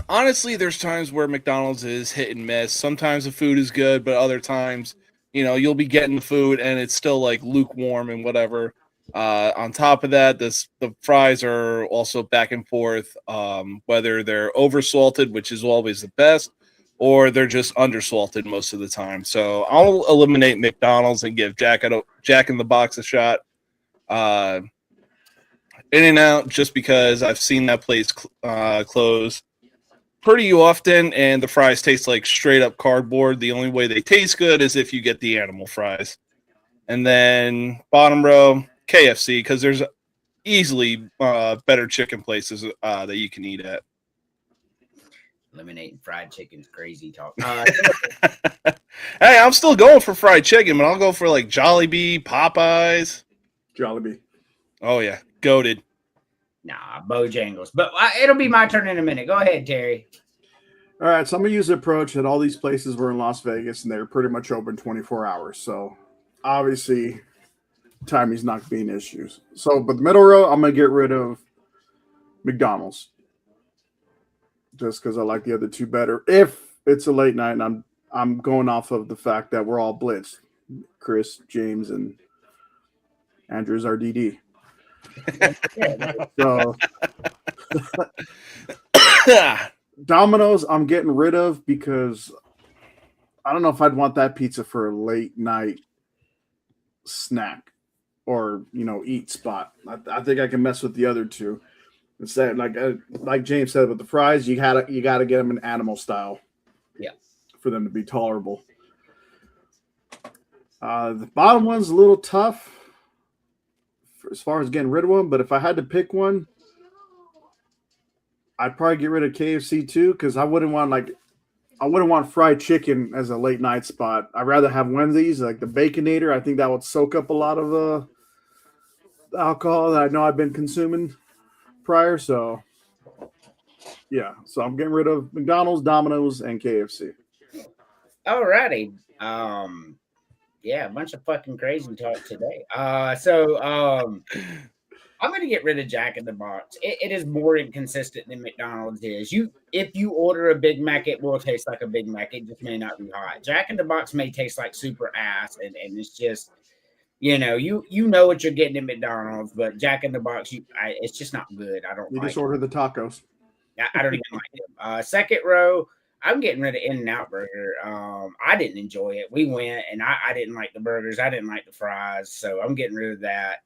honestly, there's times where McDonald's is hit and miss. Sometimes the food is good, but other times, you'll be getting the food and it's still like lukewarm and whatever. On top of that, the fries are also back and forth, whether they're over salted, which is always the best, or they're just undersalted most of the time. So I'll eliminate McDonald's and give Jack in the Box a shot. In-N-Out, just because I've seen that place close pretty often, and the fries taste like straight up cardboard. The only way they taste good is if you get the animal fries. And then bottom row, KFC, because there's easily better chicken places that you can eat at. Eliminating fried chicken's crazy talk. Hey, I'm still going for fried chicken, but I'll go for like Jollibee, Popeyes. Jollibee. Oh yeah, goated. Nah, Bojangles. But it'll be my turn in a minute. Go ahead, Terry. All right, so I'm gonna use the approach that all these places were in Las Vegas and they're pretty much open 24 hours. So obviously timing's not gonna be an issue. So, but the middle row, I'm gonna get rid of McDonald's just because I like the other two better. If it's a late night and I'm going off of the fact that we're all blitzed, Chris, James, and Andrew's our DD. So Domino's, I'm getting rid of because I don't know if I'd want that pizza for a late night snack or eat spot. I think I can mess with the other two. Instead, like James said with the fries, you gotta get them in animal style, yeah, for them to be tolerable. The bottom one's a little tough as far as getting rid of one, but if I had to pick one, I'd probably get rid of KFC too, because I wouldn't want fried chicken as a late night spot. I'd rather have Wendy's, like the Baconator. I think that would soak up a lot of the alcohol that I know I've been consuming prior. So yeah, so I'm getting rid of McDonald's, Domino's, and KFC. Alrighty. Yeah, a bunch of fucking crazy talk today. I'm going to get rid of Jack in the Box. It is more inconsistent than McDonald's is. If you order a Big Mac, it will taste like a Big Mac. It just may not be hot. Jack in the Box may taste like super ass, and it's just, you know what you're getting at McDonald's, but Jack in the Box, it's just not good. I don't. You like just order the tacos. I don't even like it. Second row, I'm getting rid of In-N-Out Burger. I didn't enjoy it. We went, and I didn't like the burgers. I didn't like the fries, so I'm getting rid of that.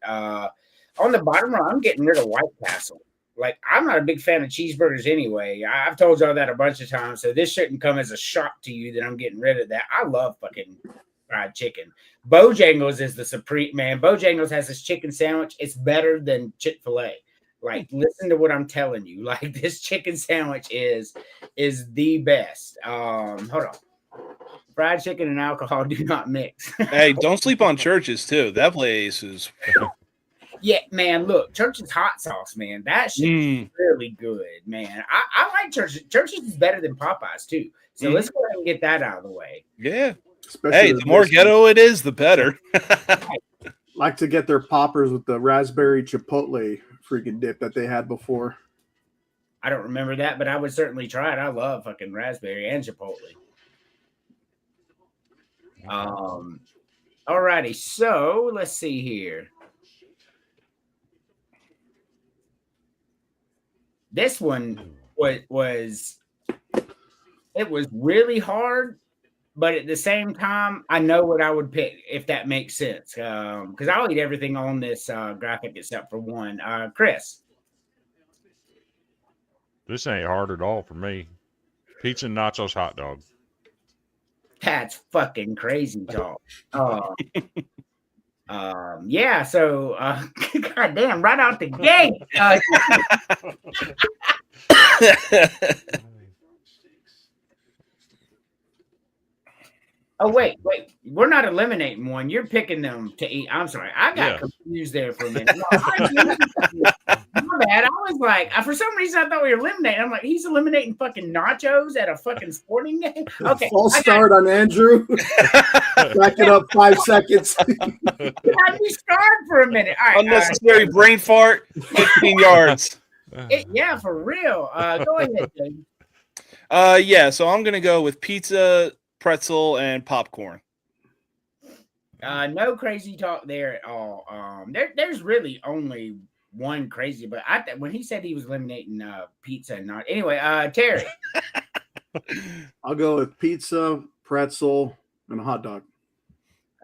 On the bottom row, I'm getting rid of White Castle. Like, I'm not a big fan of cheeseburgers anyway. I've told y'all that a bunch of times, so this shouldn't come as a shock to you that I'm getting rid of that. I love fucking fried chicken. Bojangles is the supreme, man. Bojangles has this chicken sandwich. It's better than Chick-fil-A. Like, listen to what I'm telling you. Like, this chicken sandwich is the best. Hold on. Fried chicken and alcohol do not mix. Hey, don't sleep on Church's too. That place is. Yeah, man. Look, Church's hot sauce, man. That shit is really good, man. I like Church's. Church's is better than Popeyes too. So let's go ahead and get that out of the way. Yeah. Especially hey, the more ghetto it is, the better. Like to get their poppers with the raspberry chipotle freaking dip that they had before. I don't remember that, but I would certainly try it. I love fucking raspberry and chipotle. Alrighty, so let's see here. This one was really hard, but at the same time, I know what I would pick if that makes sense. Because I'll eat everything on this graphic except for one. Chris. This ain't hard at all for me. Pizza and nachos hot dog. That's fucking crazy talk. Yeah, so goddamn, right out the gate. Oh, wait. We're not eliminating one. You're picking them to eat. I'm sorry. I got confused there for a minute. No, I'm bad. I was like, for some reason, I thought we were eliminating. I'm like, he's eliminating fucking nachos at a fucking sporting game. Okay, False start on Andrew. Back it up 5 seconds. had me scarred for a minute. All right, Unnecessary brain fart, 15 yards. yeah, for real. Go ahead, James. Yeah, so I'm gonna go with pizza, pretzel, and popcorn. No crazy talk there at all. There's really only one crazy, but when he said he was eliminating pizza and not anyway. Terry, I'll go with pizza, pretzel, and a hot dog.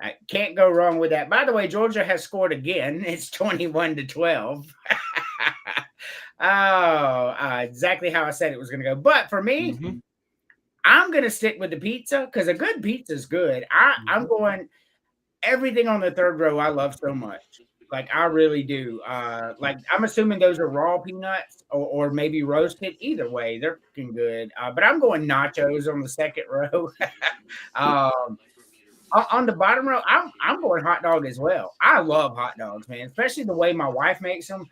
I can't go wrong with that. By the way, Georgia has scored again. It's 21-12. Exactly how I said it was going to go. But for me, I'm going to stick with the pizza because a good pizza is good. I'm going everything on the third row. I love so much. Like I really do. Like I'm assuming those are raw peanuts or maybe roasted. Either way, they're fucking good. But I'm going nachos on the second row. On the bottom row, I'm going hot dog as well. I love hot dogs, man, especially the way my wife makes them.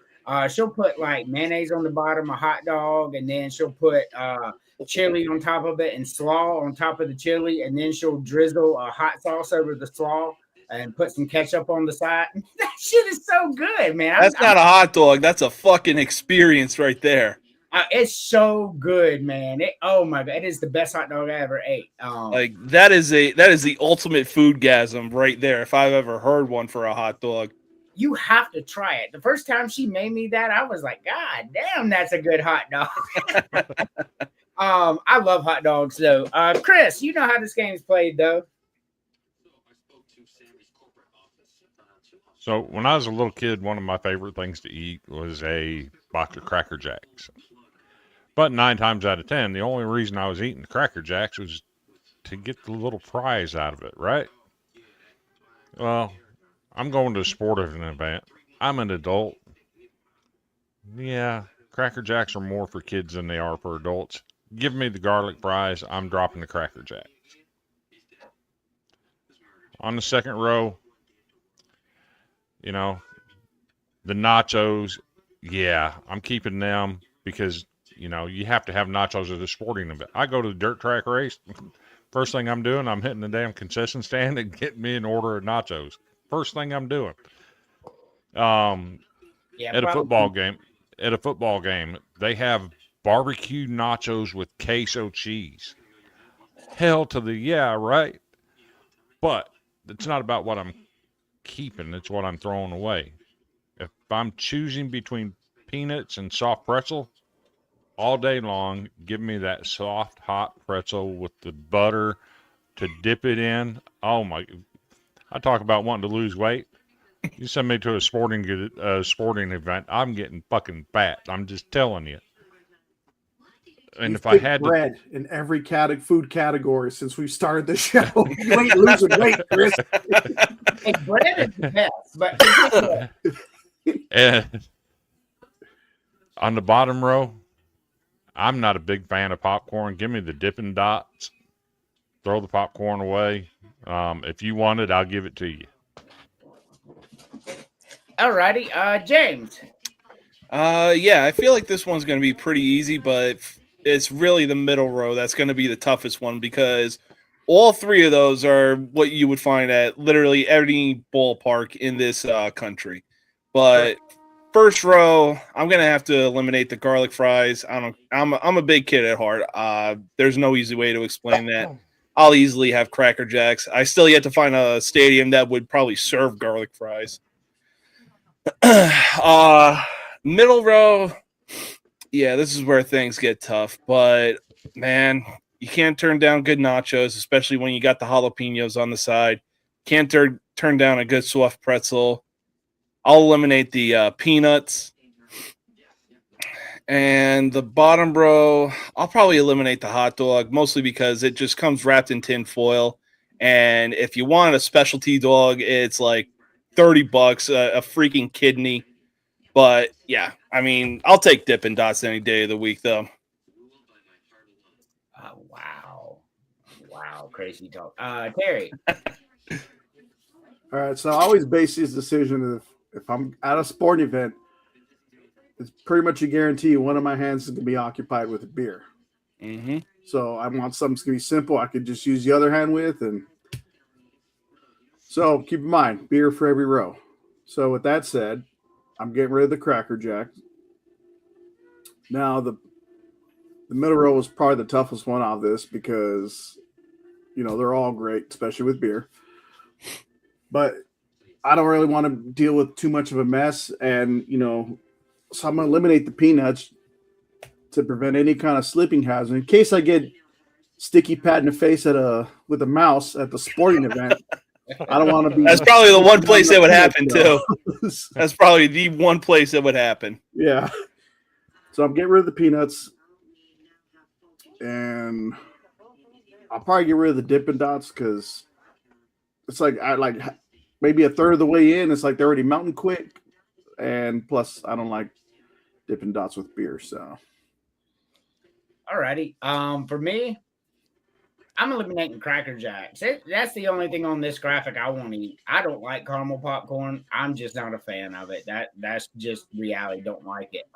She'll put like mayonnaise on the bottom of hot dog, and then she'll put chili on top of it and slaw on top of the chili, and then she'll drizzle a hot sauce over the slaw and put some ketchup on the side. That shit is so good, man. That's not a hot dog. That's a fucking experience right there. It's so good, man. Oh my god, it is the best hot dog I ever ate. Like that is the ultimate foodgasm right there. If I've ever heard one for a hot dog, you have to try it. The first time she made me that, I was like, God damn, that's a good hot dog. I love hot dogs though. Chris, you know how this game's played though. So when I was a little kid, one of my favorite things to eat was a box of Cracker Jacks. But 9 times out of 10, the only reason I was eating the Cracker Jacks was to get the little prize out of it, right? Well, I'm going to a sporting event. I'm an adult. Yeah, Cracker Jacks are more for kids than they are for adults. Give me the garlic fries. I'm dropping the Cracker Jacks. On the second row, you know, the nachos, yeah, I'm keeping them because, you know, you have to have nachos at a sporting event. I go to the dirt track race. First thing I'm doing, I'm hitting the damn concession stand and getting me an order of nachos. First thing I'm doing. At a football game, they have barbecue nachos with queso cheese. Hell to the yeah, right? But it's not about what I'm keeping, it's what I'm throwing away. If I'm choosing between peanuts and soft pretzel, all day long, give me that soft, hot pretzel with the butter to dip it in. Oh my, I talk about wanting to lose weight. You send me to a sporting event, I'm getting fucking fat. I'm just telling you. And You've if I had bread in every food category since we started the show, you ain't losing weight, Chris. Hey, bread is the best, but and on the bottom row, I'm not a big fan of popcorn. Give me the Dippin' Dots. Throw the popcorn away. If you want it, I'll give it to you. Alrighty, James. Yeah, I feel like this one's going to be pretty easy, but it's really the middle row that's going to be the toughest one because all 3 of those are what you would find at literally every ballpark in this country. But first row, I'm going to have to eliminate the garlic fries. I'm a big kid at heart. There's no easy way to explain that. I'll easily have Cracker Jacks. I still yet to find a stadium that would probably serve garlic fries. Middle row, yeah, this is where things get tough. But, man, you can't turn down good nachos, especially when you got the jalapenos on the side. Can't turn down a good soft pretzel. I'll eliminate the peanuts. And the bottom row, I'll probably eliminate the hot dog, mostly because it just comes wrapped in tin foil. And if you want a specialty dog, it's like $30, a freaking kidney. But, yeah, I mean, I'll take Dippin' Dots any day of the week, though. Wow, crazy talk. Terry. All right, so I always base this decision if I'm at a sporting event, it's pretty much a guarantee one of my hands is going to be occupied with a beer. Mm-hmm. So I want something that's going to be simple. I could just use the other hand with. And so keep in mind, beer for every row. So with that said, I'm getting rid of the Cracker Jack. Now the middle row was probably the toughest one out of this because, they're all great, especially with beer. But I don't really want to deal with too much of a mess. And, so I'm going to eliminate the peanuts to prevent any kind of slipping hazard. In case I get sticky pat in the face with a mouse at the sporting event, I don't want to be. That's probably the one place that would happen, too. That's probably the one place that would happen. Yeah. So I'm getting rid of the peanuts. And I'll probably get rid of the Dippin' Dots because it's like maybe a third of the way in. It's like they're already melting quick. And plus, I don't like Dippin' Dots with beer. So. Alrighty. For me, I'm eliminating Cracker Jacks. That's the only thing on this graphic I want to eat. I don't like caramel popcorn. I'm just not a fan of it. That's just reality. Don't like it.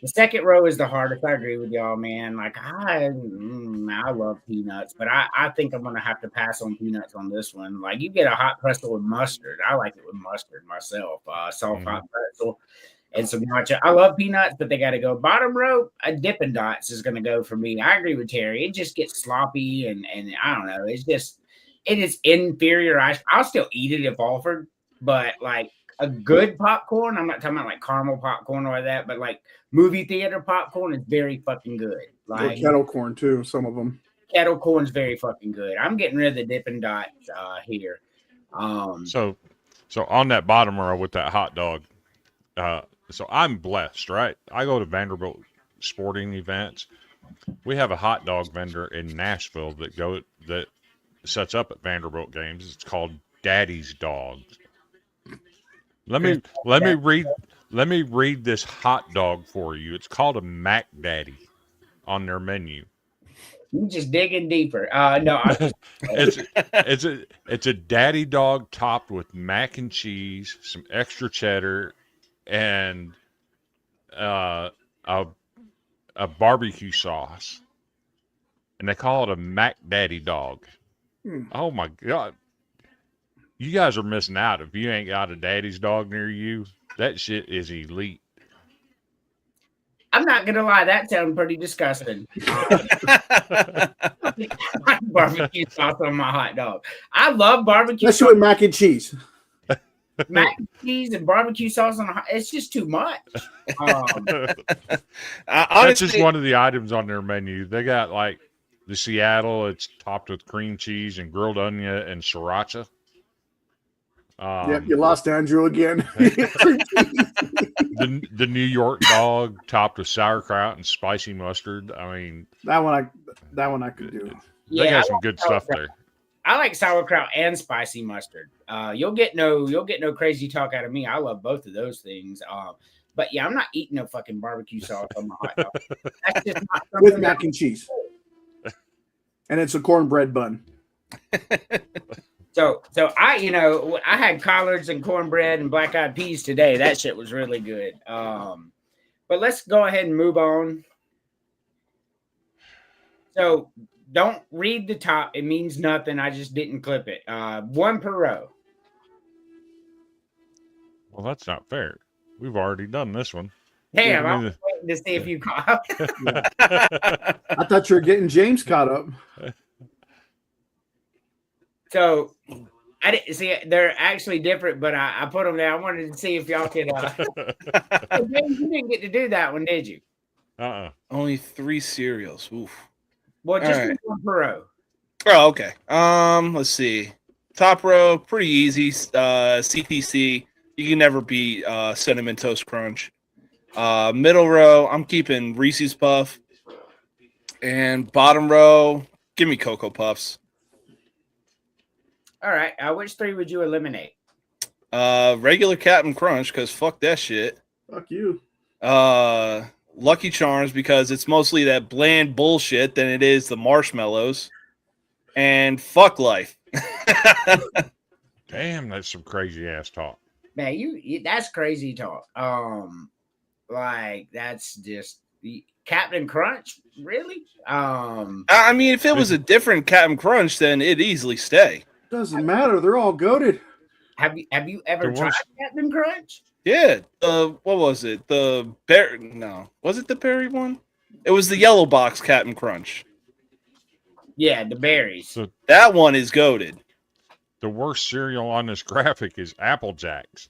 The second row is the hardest. I agree with y'all, man. Like I love peanuts, but I think I'm gonna have to pass on peanuts on this one. Like you get a hot pretzel with mustard. I like it with mustard myself. Soft hot pretzel. And some matcha. I love peanuts, but they got to go. Bottom row, a Dippin' Dots is going to go for me. I agree with Terry. It just gets sloppy, and I don't know. It is inferior. I'll still eat it if offered, but like a good popcorn, I'm not talking about like caramel popcorn or that, but like movie theater popcorn is very fucking good. Like kettle corn too, some of them. Kettle corn's very fucking good. I'm getting rid of the Dippin' Dots here. So on that bottom row with that hot dog, so I'm blessed, right? I go to Vanderbilt sporting events. We have a hot dog vendor in Nashville that sets up at Vanderbilt games. It's called Daddy's Dogs. Let me read this hot dog for you. It's called a Mac Daddy on their menu. You just digging deeper. No, it's a daddy dog topped with mac and cheese, some extra cheddar, and a barbecue sauce, and they call it a Mac Daddy dog. Oh my God. You guys are missing out if you ain't got a daddy's dog near you. That shit is elite. I'm not gonna lie, that sounds pretty disgusting. Barbecue sauce on my hot dog. I love barbecue. Let's do it mac and cheese. Mac and cheese and barbecue sauce on it's just too much. That's just one of the items on their menu. They got like the Seattle, it's topped with cream cheese and grilled onion and sriracha. Yep, you lost Andrew again. the New York dog topped with sauerkraut and spicy mustard. I mean, that one I could do. They got some good stuff there. I like sauerkraut and spicy mustard. You'll get no crazy talk out of me. I love both of those things. But yeah, I'm not eating no fucking barbecue sauce on my hot dog. That's just not with mac and cheese. And it's a cornbread bun. So I had collards and cornbread and black eyed peas today. That shit was really good. But let's go ahead and move on. So don't read the top. It means nothing. I just didn't clip it. One per row. Well, that's not fair. We've already done this one. Damn, I was waiting to see if you caught up. I thought you were getting James caught up. So I didn't see they're actually different, but I put them there. I wanted to see if y'all could. James, you didn't get to do that one, did you? Only 3 cereals. Oof. Well, just one per row. Oh, okay. Let's see. Top row, pretty easy. CTC. You can never beat Cinnamon Toast Crunch. Middle row, I'm keeping Reese's Puff. And bottom row, give me Cocoa Puffs. All right. Which 3 would you eliminate? Regular Captain Crunch, because fuck that shit. Fuck you. Lucky Charms, because it's mostly that bland bullshit than it is the marshmallows. And fuck life. Damn, that's some crazy ass talk. Man, you that's crazy talk. Like that's just the Captain Crunch, really? I mean, if it was a different Captain Crunch, then it'd easily stay. Doesn't matter. They're all goated. Have you ever The tried worst- Captain Crunch? Yeah. What was it? The bear? No, was it the berry one? It was the yellow box Captain Crunch. Yeah, the berries. So That one is goated. the worst cereal on this graphic is Apple Jacks.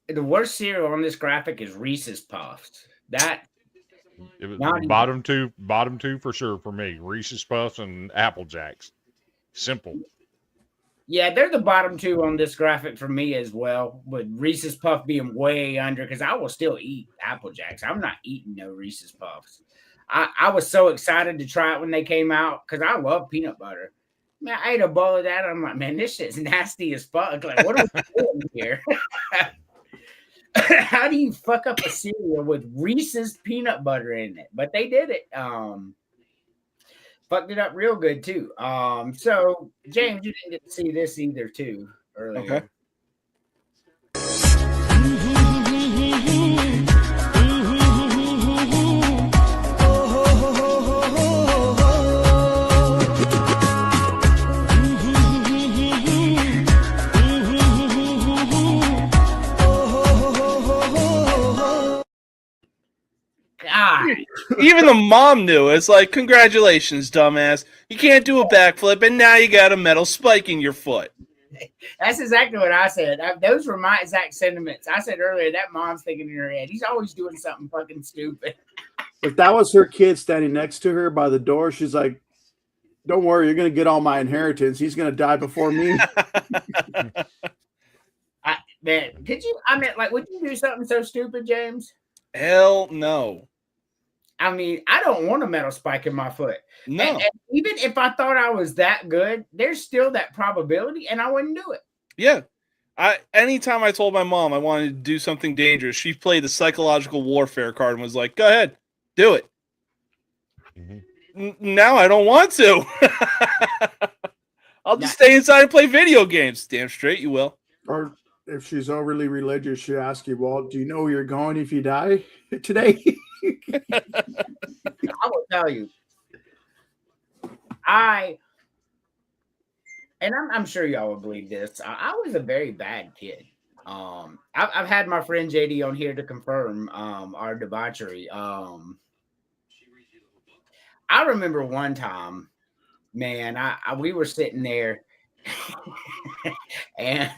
The worst cereal on this graphic is Reese's Puffs. That It was Not even- bottom two for sure for me. Reese's Puffs and Apple Jacks. Simple. yeah, they're the bottom two on this graphic for me as well. With Reese's Puff being way under, because I will still eat Apple Jacks. I'm not eating no Reese's Puffs. I was so excited to try it when they came out because I love peanut butter. Man, I ate a bowl of that. I'm like, man, this shit's nasty as fuck. Like, what are we doing here? How do you fuck up a cereal with Reese's peanut butter in it? But they did it. Fucked it up real good too. So James, you didn't get to see this either too earlier. Okay. God, Even the mom knew. It's like, congratulations, dumbass. You can't do a backflip, and now you got a metal spike in your foot. that's exactly what I said. Those were my exact sentiments. I said earlier that mom's thinking in her head, he's always doing something fucking stupid. If that was her kid standing next to her by the door, she's like, "Don't worry, you're gonna get all my inheritance. He's gonna die before me." Man, could you? I mean, like, would you do something so stupid, James? Hell no. I mean, I don't want a metal spike in my foot. No. And even if I thought I was that good, there's still that probability, and I wouldn't do it. Yeah. Anytime I told my mom I wanted to do something dangerous, she played the psychological warfare card and was like, go ahead, do it. Mhm. Now I don't want to. I'll just stay inside and play video games. Damn straight you will. Or if she's overly religious, she asks you, "Well, do you know where you're going if you die today?" I will tell you, I'm sure y'all will believe this. I was a very bad kid. I've had my friend JD on here to confirm our debauchery. I remember one time, man, we were sitting there, and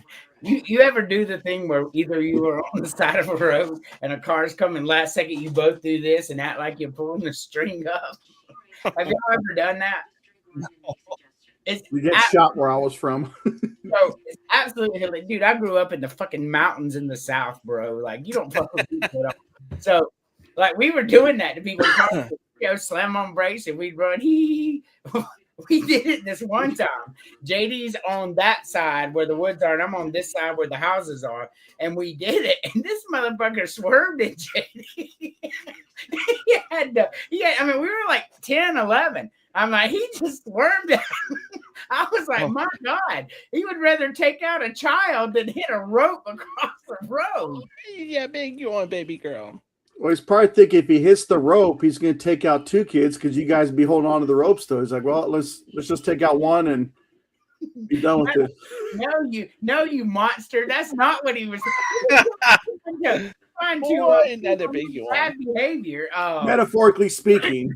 you ever do the thing where either you are on the side of a road and a car's coming last second, you both do this and act like you're pulling the string up? Have y'all ever done that? It's You get shot where I was from. so it's absolutely hilarious. Dude, I grew up in the fucking mountains in the South, bro. Like, you don't fuck with people at all. So, like, we were doing that to people, slam on brakes, and we'd run. We did it this one time. JD's on that side where the woods are, and I'm on this side where the houses are. And we did it. And this motherfucker swerved at JD. I mean, we were like 10, 11. I'm like, he just swerved at him. I was like, my God, he would rather take out a child than hit a rope across the road. Yeah, big you on, baby girl. Well, he's probably thinking if he hits the rope, he's going to take out two kids because you guys be holding on to the rope still. He's like, well, let's just take out one and be done with it. No, you monster. That's not what he was trying Boy, to another big one. bad behavior. Metaphorically speaking.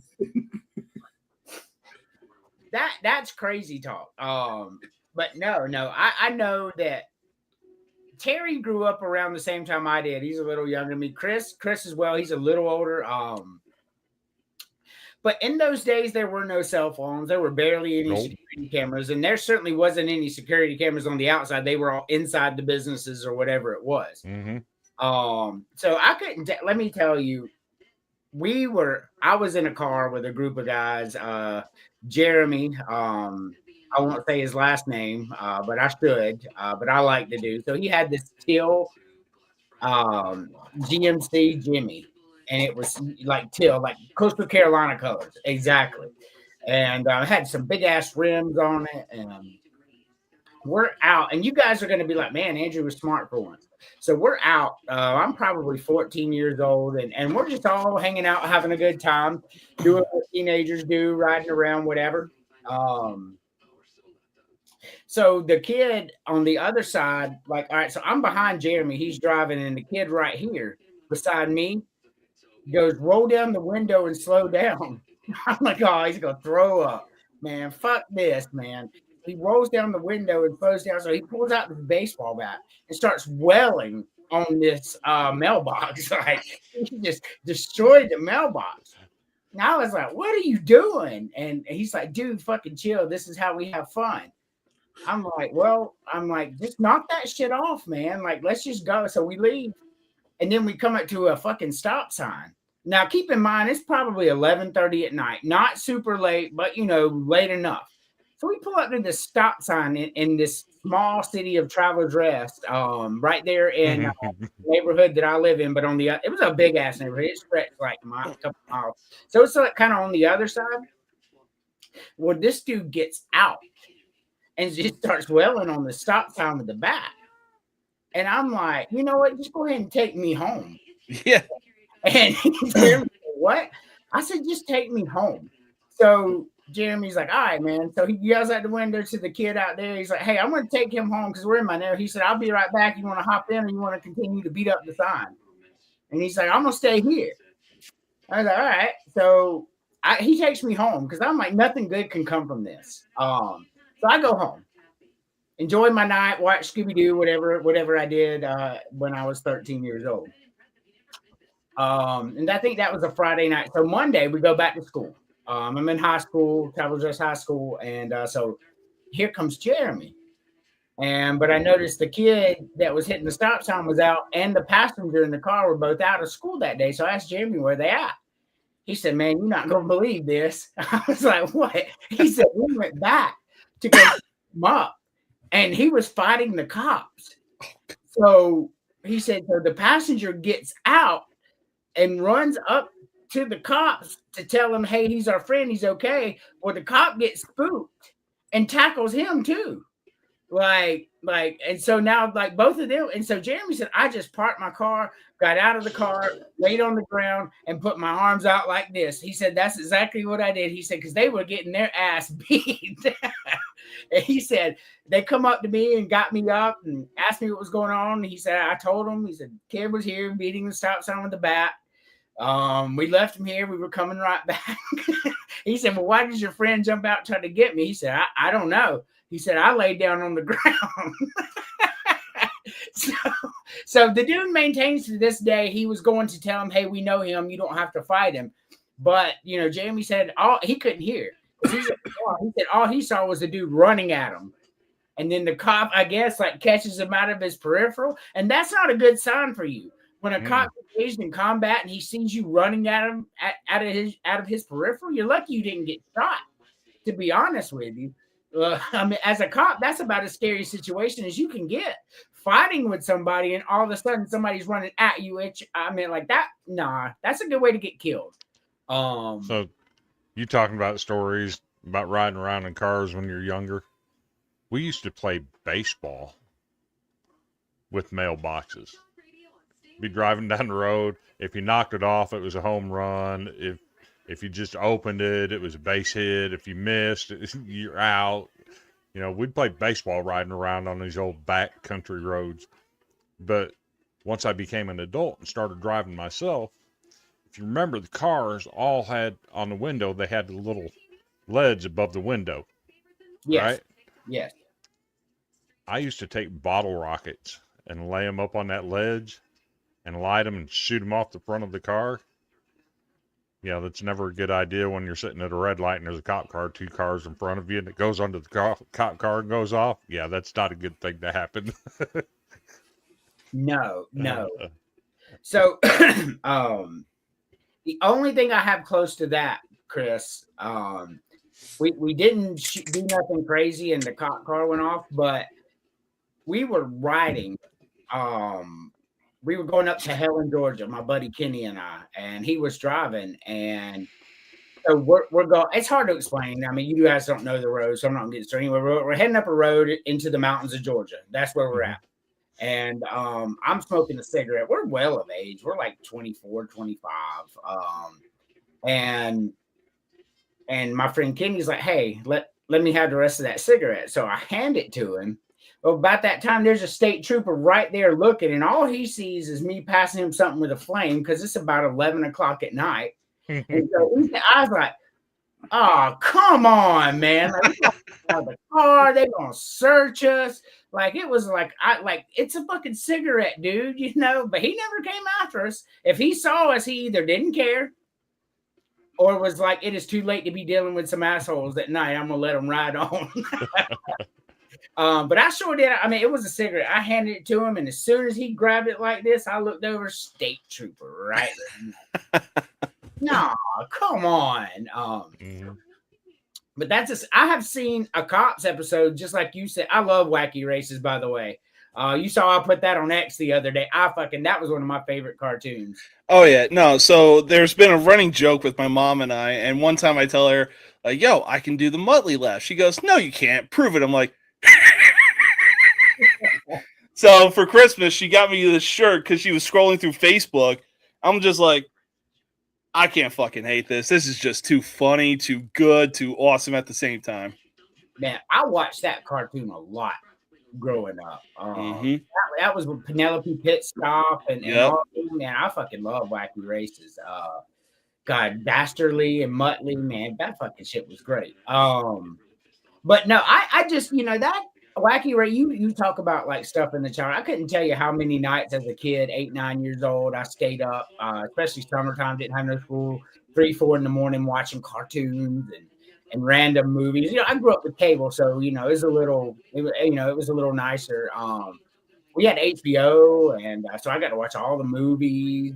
That's crazy talk. But no, I know that Terry grew up around the same time I did. He's a little younger than me. Chris as well. He's a little older. But in those days, there were no cell phones. There were barely any security cameras, and there certainly wasn't any security cameras on the outside. They were all inside the businesses or whatever it was. Mm-hmm. So I couldn't. Let me tell you, I was in a car with a group of guys. Jeremy. I won't say his last name, but I should. But I like to do. So he had this Till GMC Jimmy, and it was like Till, like Coastal Carolina colors, exactly. And had some big ass rims on it, and we're out. And you guys are going to be like, man, Andrew was smart for once. So we're out. I'm probably 14 years old, and we're just all hanging out, having a good time, doing what teenagers do, riding around, whatever. Um, so the kid on the other side, like, all right, so I'm behind Jeremy. He's driving, and the kid right here beside me goes, roll down the window and slow down. I'm like, oh, he's gonna throw up, man. Fuck this, man. He rolls down the window and slows down. So he pulls out the baseball bat and starts wailing on this mailbox. Like he just destroyed the mailbox. And I was like, what are you doing? And he's like, dude, fucking chill. This is how we have fun. I'm like, just knock that shit off, man. Like, let's just go. So we leave. And then we come up to a fucking stop sign. Now, keep in mind, it's probably 11:30 at night. Not super late, but, late enough. So we pull up to the stop sign in this small city of Travelers Rest, right there in the neighborhood that I live in. But it was a big-ass neighborhood. It stretched like a couple miles. So it's like kind of on the other side. Well, this dude gets out and just starts wailing on the stop sign with the bat. And I'm like, you know what? Just go ahead and take me home. Yeah. And Jeremy, what? I said, just take me home. So Jeremy's like, all right, man. So he yells out the window to the kid out there. He's like, hey, I'm going to take him home because we're in my neighborhood. He said, I'll be right back. You want to hop in or you want to continue to beat up the sign? And he's like, I'm going to stay here. I was like, all right. So he takes me home because I'm like, nothing good can come from this. So I go home. Enjoy my night, watch Scooby-Doo, whatever I did when I was 13 years old. And I think that was a Friday night. So Monday, we go back to school. I'm in high school, Travelers Rest High School. And so here comes Jeremy. But I noticed the kid that was hitting the stop sign was out and the passenger in the car were both out of school that day. So I asked Jeremy where they at. He said, man, you're not going to believe this. I was like, what? He said, we went back to go pick him up. And he was fighting the cops. So he said, so the passenger gets out and runs up to the cops to tell him, hey, he's our friend. He's okay. Well, the cop gets spooked and tackles him too. And so now both of them. And so Jeremy said, I just parked my car, got out of the car, laid on the ground and put my arms out like this. He said, that's exactly what I did. He said, because they were getting their ass beat. And he said, they come up to me and got me up and asked me what was going on. And he said, I told him, he said, kid was here beating the stop sign with the bat. We left him here. We were coming right back. He said, well, why did your friend jump out and try to get me? He said, I don't know. He said, I laid down on the ground. So the dude maintains to this day, he was going to tell him, hey, we know him. You don't have to fight him. But, Jamie said he couldn't hear. He said all he saw was the dude running at him. And then the cop, I guess, catches him out of his peripheral. And that's not a good sign for you. When a cop is engaged in combat and he sees you running at him out of his peripheral, you're lucky you didn't get shot, to be honest with you. As a cop, that's about as scary a situation as you can get. Fighting with somebody and all of a sudden somebody's running at you. That's a good way to get killed. So you talking about stories about riding around in cars when you're younger? We used to play baseball with mailboxes. Be driving down the road. If you knocked it off, it was a home run. If you just opened it, it was a base hit. If you missed, you're out. We'd play baseball riding around on these old back country roads. But once I became an adult and started driving myself, if you remember, the cars all had on the window, they had the little ledge above the window. Yes. Right? Yes. I used to take bottle rockets and lay them up on that ledge and light them and shoot them off the front of the car. Yeah, that's never a good idea when you're sitting at a red light and there's a cop car, 2 cars in front of you, and it goes under the cop car and goes off. Yeah, that's not a good thing to happen. No. So the only thing I have close to that, Chris, we didn't do nothing crazy and the cop car went off, but we were riding. We were going up to Helen, Georgia, my buddy Kenny and I, and he was driving. And so we're going. It's hard to explain. I mean, you guys don't know the road, so I'm not going to get straight. We're heading up a road into the mountains of Georgia. That's where we're at. And I'm smoking a cigarette. We're well of age. We're like 24, 25. And my friend Kenny's like, hey, let me have the rest of that cigarette. So I hand it to him. Well, about that time, there's a state trooper right there looking, and all he sees is me passing him something with a flame because it's about 11 o'clock at night. And so I was like, oh, come on, man. Like, we got out of the car, they're gonna search us. Like it was like it's a fucking cigarette, dude, you know. But he never came after us. If he saw us, he either didn't care or was like, it is too late to be dealing with some assholes at night. I'm gonna let them ride on. But I sure did. I mean, it was a cigarette. I handed it to him, and as soon as he grabbed it like this, I looked over, state trooper, right? No, come on. But that's just, I have seen a Cops episode, just like you said. I love Wacky Races, by the way. You saw I put that on X the other day. That was one of my favorite cartoons. Oh, yeah. No, so there's been a running joke with my mom and I, and one time I tell her, like, yo, I can do the Muttley laugh. She goes, no, you can't. Prove it. I'm like, so for Christmas, she got me this shirt because she was scrolling through Facebook. I'm just like, I can't fucking hate this. This is just too funny, too good, too awesome at the same time. Man, I watched that cartoon a lot growing up. That was with Penelope Pitstop and all. Man, I fucking love Wacky Races. God, Dastardly and Muttley, man, that fucking shit was great. But no, I just, you know, that Wacky Ray, you talk about like stuff in the child. I couldn't tell you how many nights as a kid, 8, 9 years old, I stayed up, especially summertime, didn't have no school, 3, 4 in the morning watching cartoons and random movies. You know, I grew up with cable, so you know, it was a little nicer. We had HBO, and so I got to watch all the movies.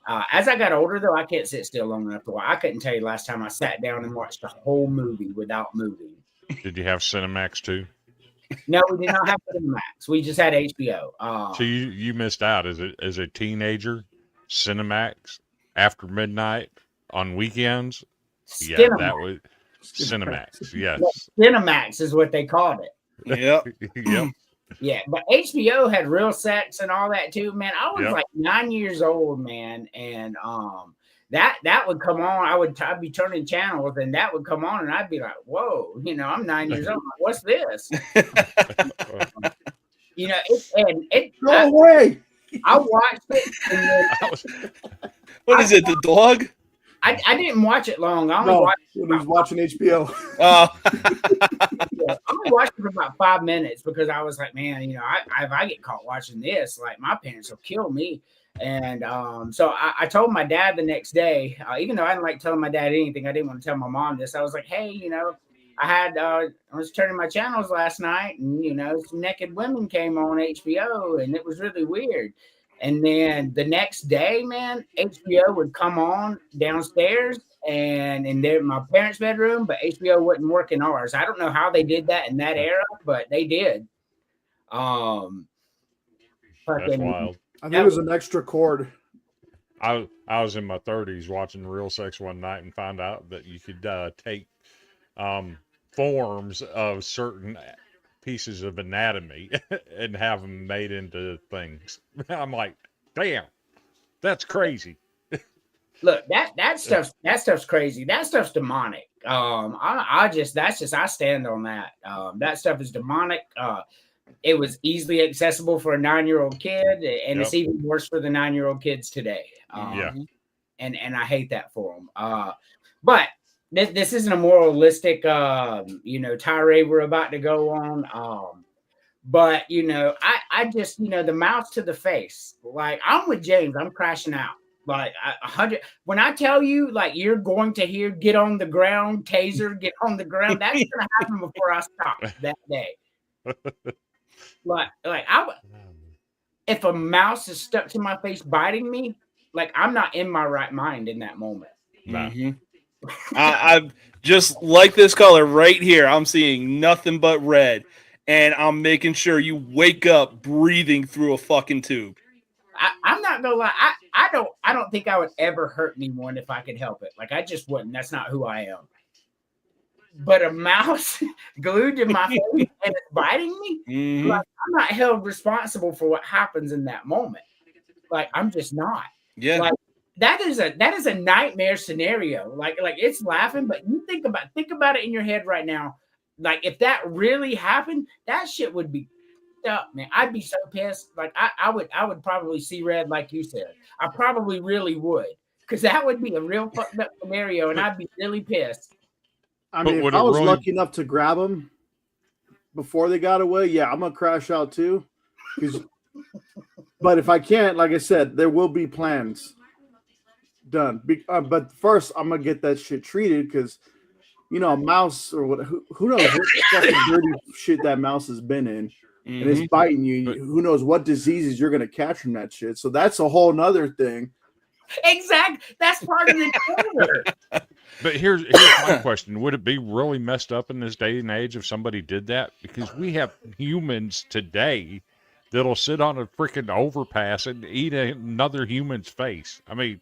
And as I got older, though, I can't sit still long enough to watch. I couldn't tell you last time I sat down and watched a whole movie without moving. Did you have Cinemax too? No, we did not have Cinemax. We just had HBO. So you missed out as a teenager. Cinemax after midnight on weekends. Yeah, Cinemax. that was Cinemax. Yes, Cinemax is what they called it. Yep. Yep. Yeah, but HBO had real sex and all that too, man. I was Yep. like 9 years old, man, and that would come on. I'd be turning channels, and that would come on, and I'd be like, "Whoa!" You know, I'm 9 years old. Like, what's this? You know, Go away. I watched it. And then What is it, the dog? I didn't watch it long. I only No, watched when he was watching HBO. Oh, I only watched it for about 5 minutes because I was like, man, you know, if I get caught watching this, like my parents will kill me. And so I told my dad the next day, even though I didn't like telling my dad anything, I didn't want to tell my mom this. I was like, hey, you know, I was turning my channels last night, and you know, some naked women came on HBO, and it was really weird. And then the next day, man, HBO would come on downstairs and in my parents' bedroom, but HBO wouldn't work in ours. I don't know how they did that in that era, but they did. That's wild. I think it was an extra cord. I was in my 30s watching Real Sex one night and found out that you could take forms of certain pieces of anatomy and have them made into things. I'm like, damn, that's crazy. Look, that stuff's crazy. That stuff's demonic. I stand on that. That stuff is demonic. It was easily accessible for a 9-year-old kid, and it's even worse for the 9-year-old kids today. And I hate that for them. But this isn't a moralistic, tirade we're about to go on. But you know, I just, you know, the mouse to the face. Like I'm with James. I'm crashing out. Like 100. When I tell you, like you're going to hear "get on the ground," taser, get on the ground. That's gonna happen before I stop that day. If a mouse is stuck to my face biting me, like I'm not in my right mind in that moment. I'm just like this color right here. I'm seeing nothing but red, and I'm making sure you wake up breathing through a fucking tube. I'm not gonna lie. I don't think I would ever hurt anyone if I could help it. Like I just wouldn't. That's not who I am. but a mouse glued to my face and it's biting me. Mhm. Like, I'm not held responsible for what happens in that moment. Like, I'm just not. Yeah. Like, that is a nightmare scenario. Like it's laughing, but you think about it in your head right now. Like, if that really happened, that shit would be up, man. I'd be so pissed. Like, I would probably see red, like you said. I probably really would, because that would be a real fucked up scenario, and I'd be really pissed. I But mean, if would I it was really- lucky enough to grab them before they got away, yeah, I'm gonna crash out too. 'Cause- but if I can't, like I said, there will be plans done. But first, I'm gonna get that shit treated because, you know, a mouse or what? Who knows what fucking dirty shit that mouse has been in, and it's Mhm. biting you. But- Who knows what diseases you're gonna catch from that shit? So that's a whole nother thing. Exactly. That's part of the trailer. But here's my question: would it be really messed up in this day and age if somebody did that? Because we have humans today that'll sit on a freaking overpass and eat another human's face. I mean,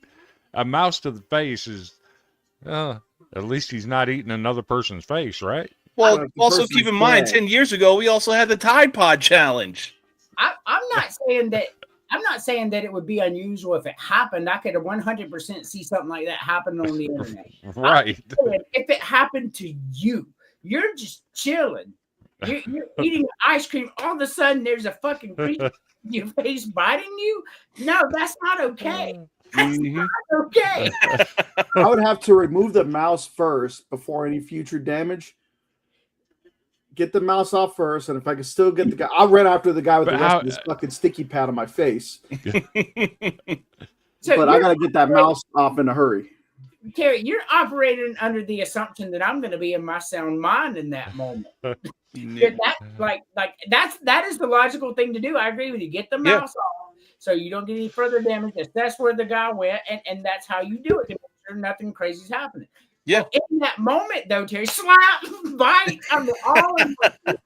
a mouse to the face is, at least he's not eating another person's face, right? Well, But the also person's keep in mind, dead. 10 years ago, we also had the Tide Pod Challenge. I'm not saying that it would be unusual if it happened. I could 100% see something like that happen on the internet. Right. If it happened to you, you're just chilling. You're eating ice cream. All of a sudden, there's a fucking creature in your face biting you. No, that's not okay. That's Mhm. not okay. I would have to remove the mouse first before any future damage. Get the mouse off first, and if I can still get the guy, I'll run after the guy with But the rest how- of this fucking sticky pad on my face. So But I you're gotta get that mouse off in a hurry. Terry, you're operating under the assumption that I'm going to be in my sound mind in that moment. That is the logical thing to do. I agree with you. Get the Yeah. mouse off so you don't get any further damage. That's where the guy went, and that's how you do it to make sure nothing crazy's happening. Yeah. In that moment, though, Terry, slap, bite, I'm all in seconds.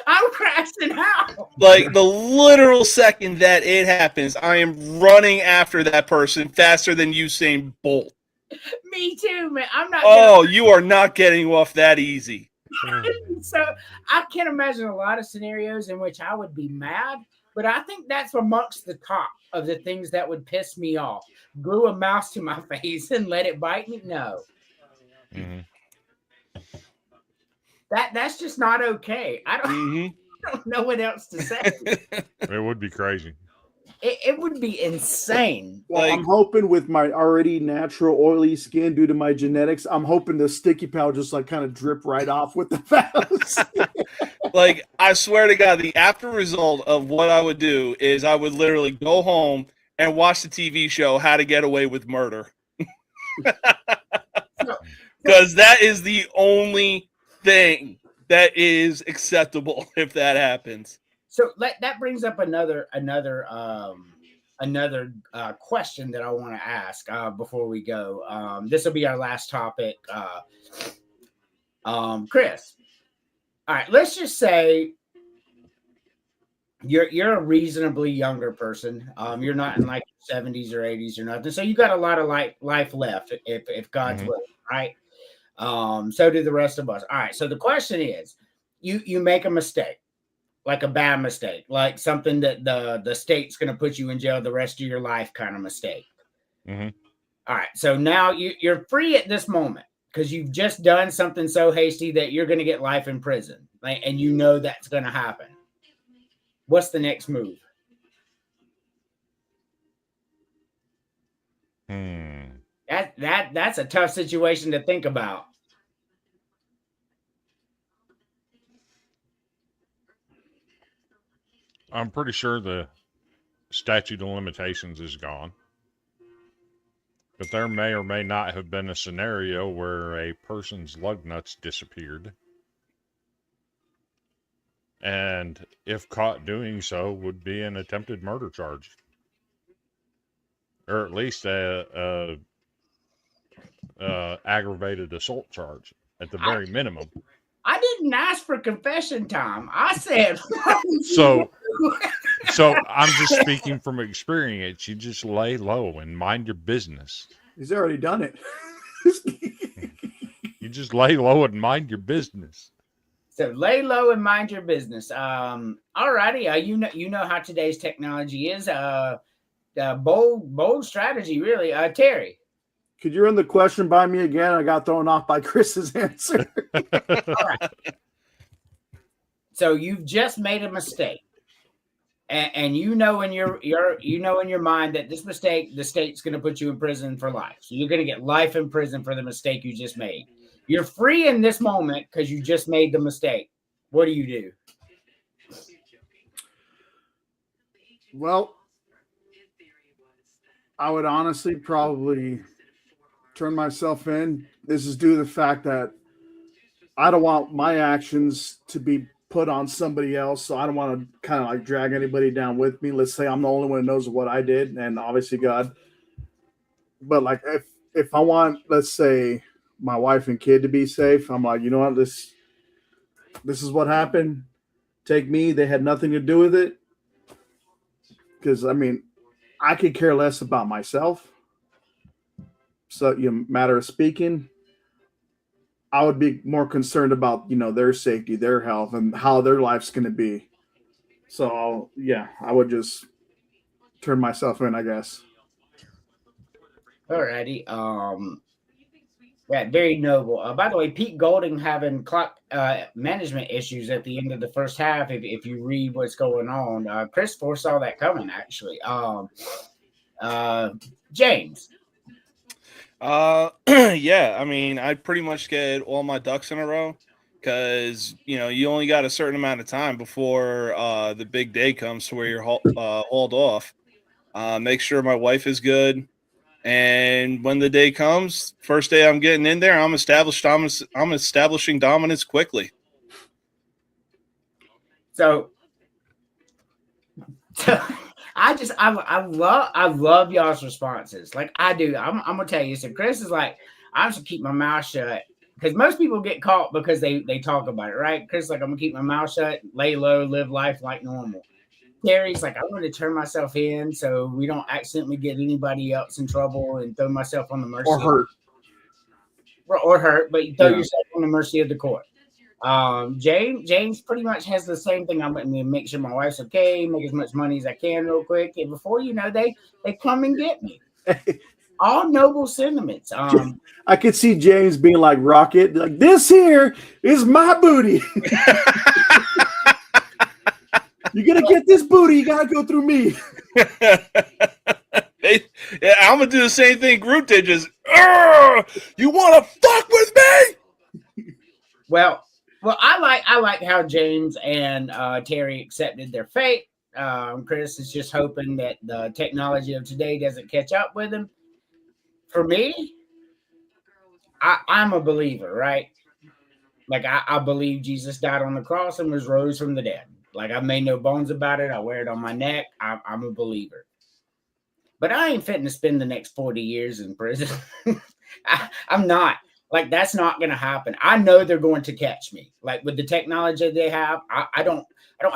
I'm crashing out. Like the literal second that it happens, I am running after that person faster than Usain Bolt. Me too, man. I'm not. Oh, you are not getting off that easy. So I can imagine a lot of scenarios in which I would be mad, but I think that's amongst the top of the things that would piss me off. Glue a mouse to my face and let it bite me? No. Mhm. That's just not okay. I Mhm. don't know what else to say. It would be crazy. It would be insane. Well, Like- I'm hoping with my already natural oily skin due to my genetics, I'm hoping the sticky pad will just like kind of drip right off with the mouse. Like, I swear to God, the after result of what I would do is I would literally go home and watch the TV show How to Get Away with Murder. Because that is the only thing that is acceptable if that happens. So that brings up another question that I want to ask before we go. This will be our last topic. Chris, all right, let's just say you're a reasonably younger person. You're not in like your 70s or 80s or nothing, so you got a lot of life left if God's Mhm. will, right? So do the rest of us. All right. So the question is, you make a mistake. Like a bad mistake, like something that the state's going to put you in jail the rest of your life kind of mistake. Mhm. All right. So now you're free at this moment because you've just done something so hasty that you're going to get life in prison. And you know that's going to happen. What's the next move? That's a tough situation to think about. I'm pretty sure the statute of limitations is gone. But there may or may not have been a scenario where a person's lug nuts disappeared. And if caught doing so, would be an attempted murder charge. Or at least a aggravated assault charge at the very minimum. I didn't ask for confession time. I said, So I'm just speaking from experience. You just lay low and mind your business. He's already done it. You just lay low and mind your business. So lay low and mind your business. Alrighty. You know how today's technology is. Bold strategy, really. Terry. Could you run the question by me again? I got thrown off by Chris's answer. All right. So you've just made a mistake, and you know in your mind that this mistake, the state's going to put you in prison for life. So you're going to get life in prison for the mistake you just made. You're free in this moment because you just made the mistake. What do you do? Well, I would honestly probably turn myself in. This is due to the fact that I don't want my actions to be put on somebody else. So I don't want to kind of like drag anybody down with me. Let's say I'm the only one who knows what I did, and obviously God. But like if I want, let's say, my wife and kid to be safe, I'm like, you know what, this is what happened. Take me. They had nothing to do with it. Because I mean, I could care less about myself. So, matter of speaking, I would be more concerned about, their safety, their health, and how their life's going to be. So, yeah, I would just turn myself in, I guess. Alrighty. Yeah, very noble. By the way, Pete Golding having clock management issues at the end of the first half. If you read what's going on, Chris foresaw that coming. Actually, James. Yeah, I mean, I pretty much get all my ducks in a row because you only got a certain amount of time before the big day comes to where you're hauled off. Make sure my wife is good. And when the day comes, first day I'm getting in there, I'm establishing dominance quickly. So I love y'all's responses. Like I do. I'm gonna tell you. So Chris is like, I'm just gonna keep my mouth shut because most people get caught because they talk about it, right? Chris is like, I'm gonna keep my mouth shut, lay low, live life like normal. Terry's like, I'm going to turn myself in so we don't accidentally get anybody else in trouble and throw myself on the mercy. Or hurt, but you throw yourself on the mercy of the court. James pretty much has the same thing. I'm going to make sure my wife's okay, make as much money as I can real quick. And before you know, they come and get me. All noble sentiments. I could see James being like Rocket, like, this here is my booty. You're going to get this booty. You got to go through me. I'm going to do the same thing Groot did. Just, you want to fuck with me? Well, I like how James and Terry accepted their fate. Chris is just hoping that the technology of today doesn't catch up with him. For me, I'm a believer, right? Like, I believe Jesus died on the cross and was rose from the dead. Like, I've made no bones about it. I wear it on my neck. I'm a believer. But I ain't fitting to spend the next 40 years in prison. I'm not. Like, that's not going to happen. I know they're going to catch me. Like, with the technology they have, I don't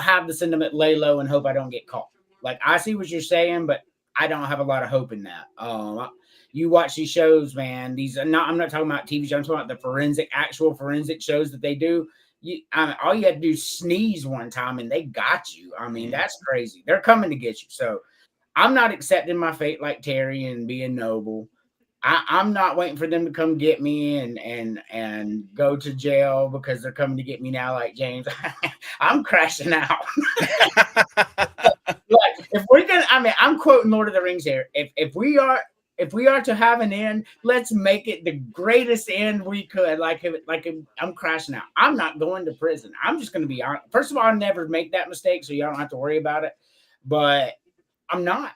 have the sentiment lay low and hope I don't get caught. Like, I see what you're saying, but I don't have a lot of hope in that. You watch these shows, man. I'm not talking about TV shows. I'm talking about the actual forensic shows that they do. All you had to do is sneeze one time and they got you. I mean, that's crazy. They're coming to get you. So I'm not accepting my fate like Terry and being noble. I'm not waiting for them to come get me and go to jail because they're coming to get me now, like James. I'm crashing out. Like, if we're gonna, I'm quoting Lord of the Rings here. If we are to have an end, let's make it the greatest end we could. I'm crashing out. I'm not going to prison. I'm just going to be honest. First of all, I'll never make that mistake, so y'all don't have to worry about it. But I'm not.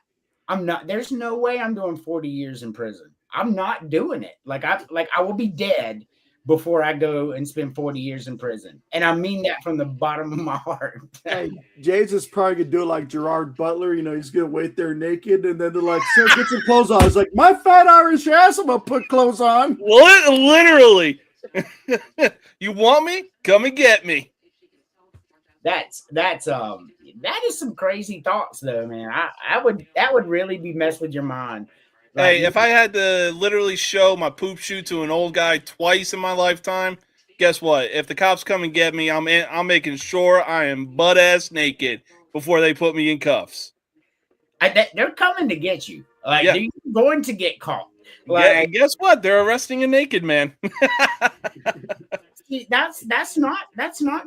There's no way I'm doing 40 years in prison. I'm not doing it. I will be dead before I go and spend 40 years in prison. And I mean that from the bottom of my heart. Hey, James is probably going to do it like Gerard Butler. He's going to wait there naked. And then they're like, sir, get some clothes on. He's like, my fat Irish ass, I'm going to put clothes on. Literally. You want me? Come and get me. That is some crazy thoughts though, man. That would really be messed with your mind. Like, Hey, if I had to literally show my poop shoe to an old guy twice in my lifetime, guess what? If the cops come and get me, I'm making sure I am butt ass naked before they put me in cuffs. they're coming to get you. Like, Yeah. you're going to get caught. Like, Guess what? They're arresting a naked man. see, that's not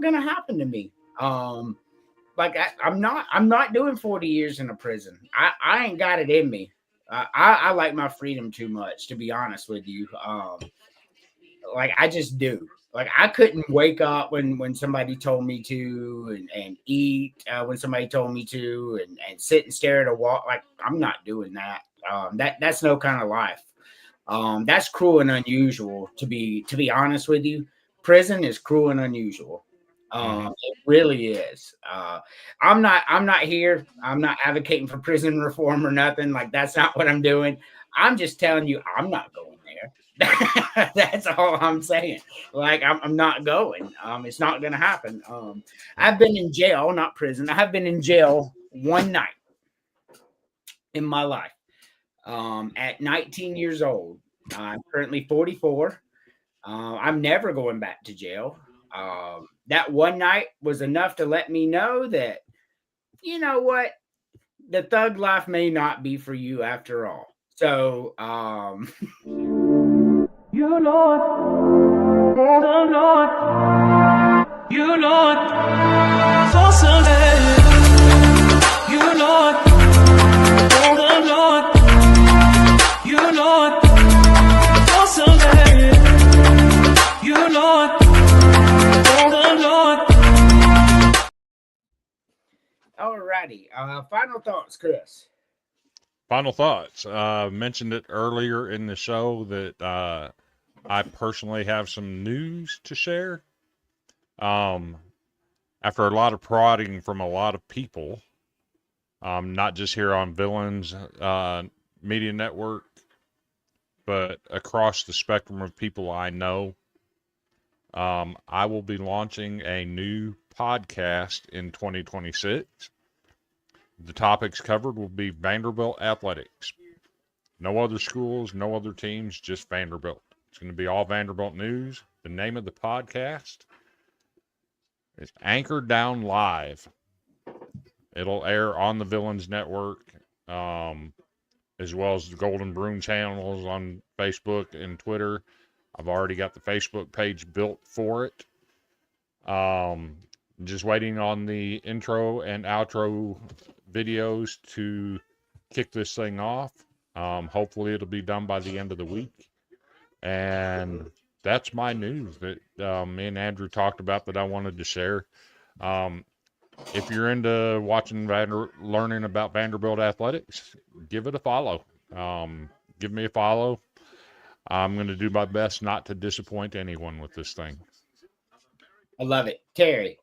gonna happen to me. Like I'm not doing 40 years in a prison. I ain't got it in me. I like my freedom too much, to be honest with you. Like I just do. Like I couldn't wake up when somebody told me to, and eat when somebody told me to, and sit and stare at a wall. Like I'm not doing that. That's no kind of life. That's cruel and unusual. To be honest with you, prison is cruel and unusual. It really is. I'm not here. I'm not advocating for prison reform or nothing. Like that's not what I'm doing. I'm just telling you, I'm not going there. That's all I'm saying. Like I'm not going. It's not going to happen. I've been in jail, not prison. I have been in jail one night in my life. At 19 years old. I'm currently 44. I'm never going back to jail. That one night was enough to let me know that, you know what, the thug life may not be for you after all. So, You Lord, oh Lord, you Lord, for Sunday. You Lord, oh Lord, you Lord, for Sunday. You Lord, oh Lord. alrighty. Final thoughts, Chris. Final thoughts. Mentioned it earlier in the show that I personally have some news to share. After a lot of prodding from a lot of people, not just here on Villains Media Network, but across the spectrum of people I know, I will be launching a new podcast in 2026. The topics covered will be Vanderbilt athletics. No other schools, no other teams, just Vanderbilt. It's going to be all Vanderbilt news. The name of the podcast is Anchored Down Live. It'll air on the Villains Network, as well as the Golden Broom channels on Facebook and Twitter. I've already got the Facebook page built for it. Just waiting on the intro and outro videos to kick this thing off. Hopefully it'll be done by the end of the week. And that's my news that me and Andrew talked about that I wanted to share. If you're into watching learning about Vanderbilt athletics, give it a follow. Give me a follow. I'm going to do my best not to disappoint anyone with this thing. I love it. Terry.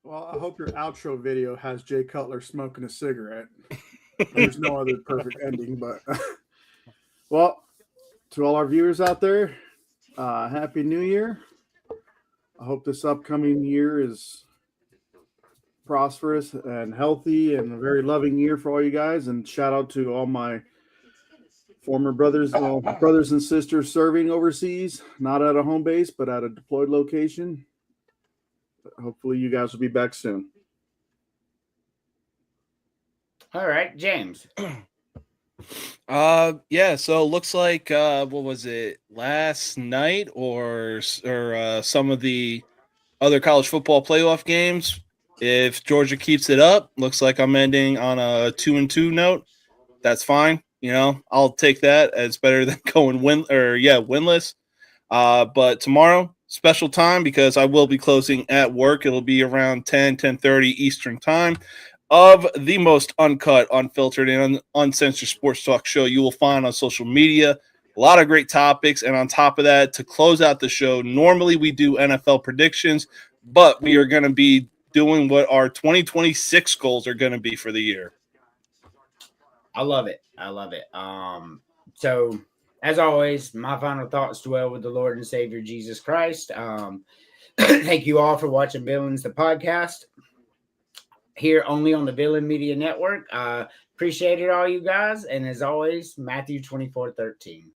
Well, I hope your outro video has Jay Cutler smoking a cigarette. There's no other perfect ending, but well, to all our viewers out there, Happy New Year. I hope this upcoming year is prosperous and healthy and a very loving year for all you guys. And shout out to all my former brothers and sisters serving overseas, not at a home base, but at a deployed location. Hopefully you guys will be back soon. All right, James. Yeah, so it looks like what was it, last night or some of the other college football playoff games, if Georgia keeps it up, looks like I'm ending on a 2-2 note. That's fine. You know, I'll take that as better than going winless. But tomorrow, special time, because I will be closing at work. It'll be around 10:30 Eastern time, of the most uncut, unfiltered, and uncensored sports talk show you will find on social media. A lot of great topics. And on top of that, to close out the show, normally we do NFL predictions, but we are going to be doing what our 2026 goals are going to be for the year. I love it. I love it. So as always, my final thoughts dwell with the Lord and Savior Jesus Christ. Thank you all for watching Villains, the podcast, here only on the Villain Media Network. Appreciate it, all you guys. And as always, Matthew 24:13.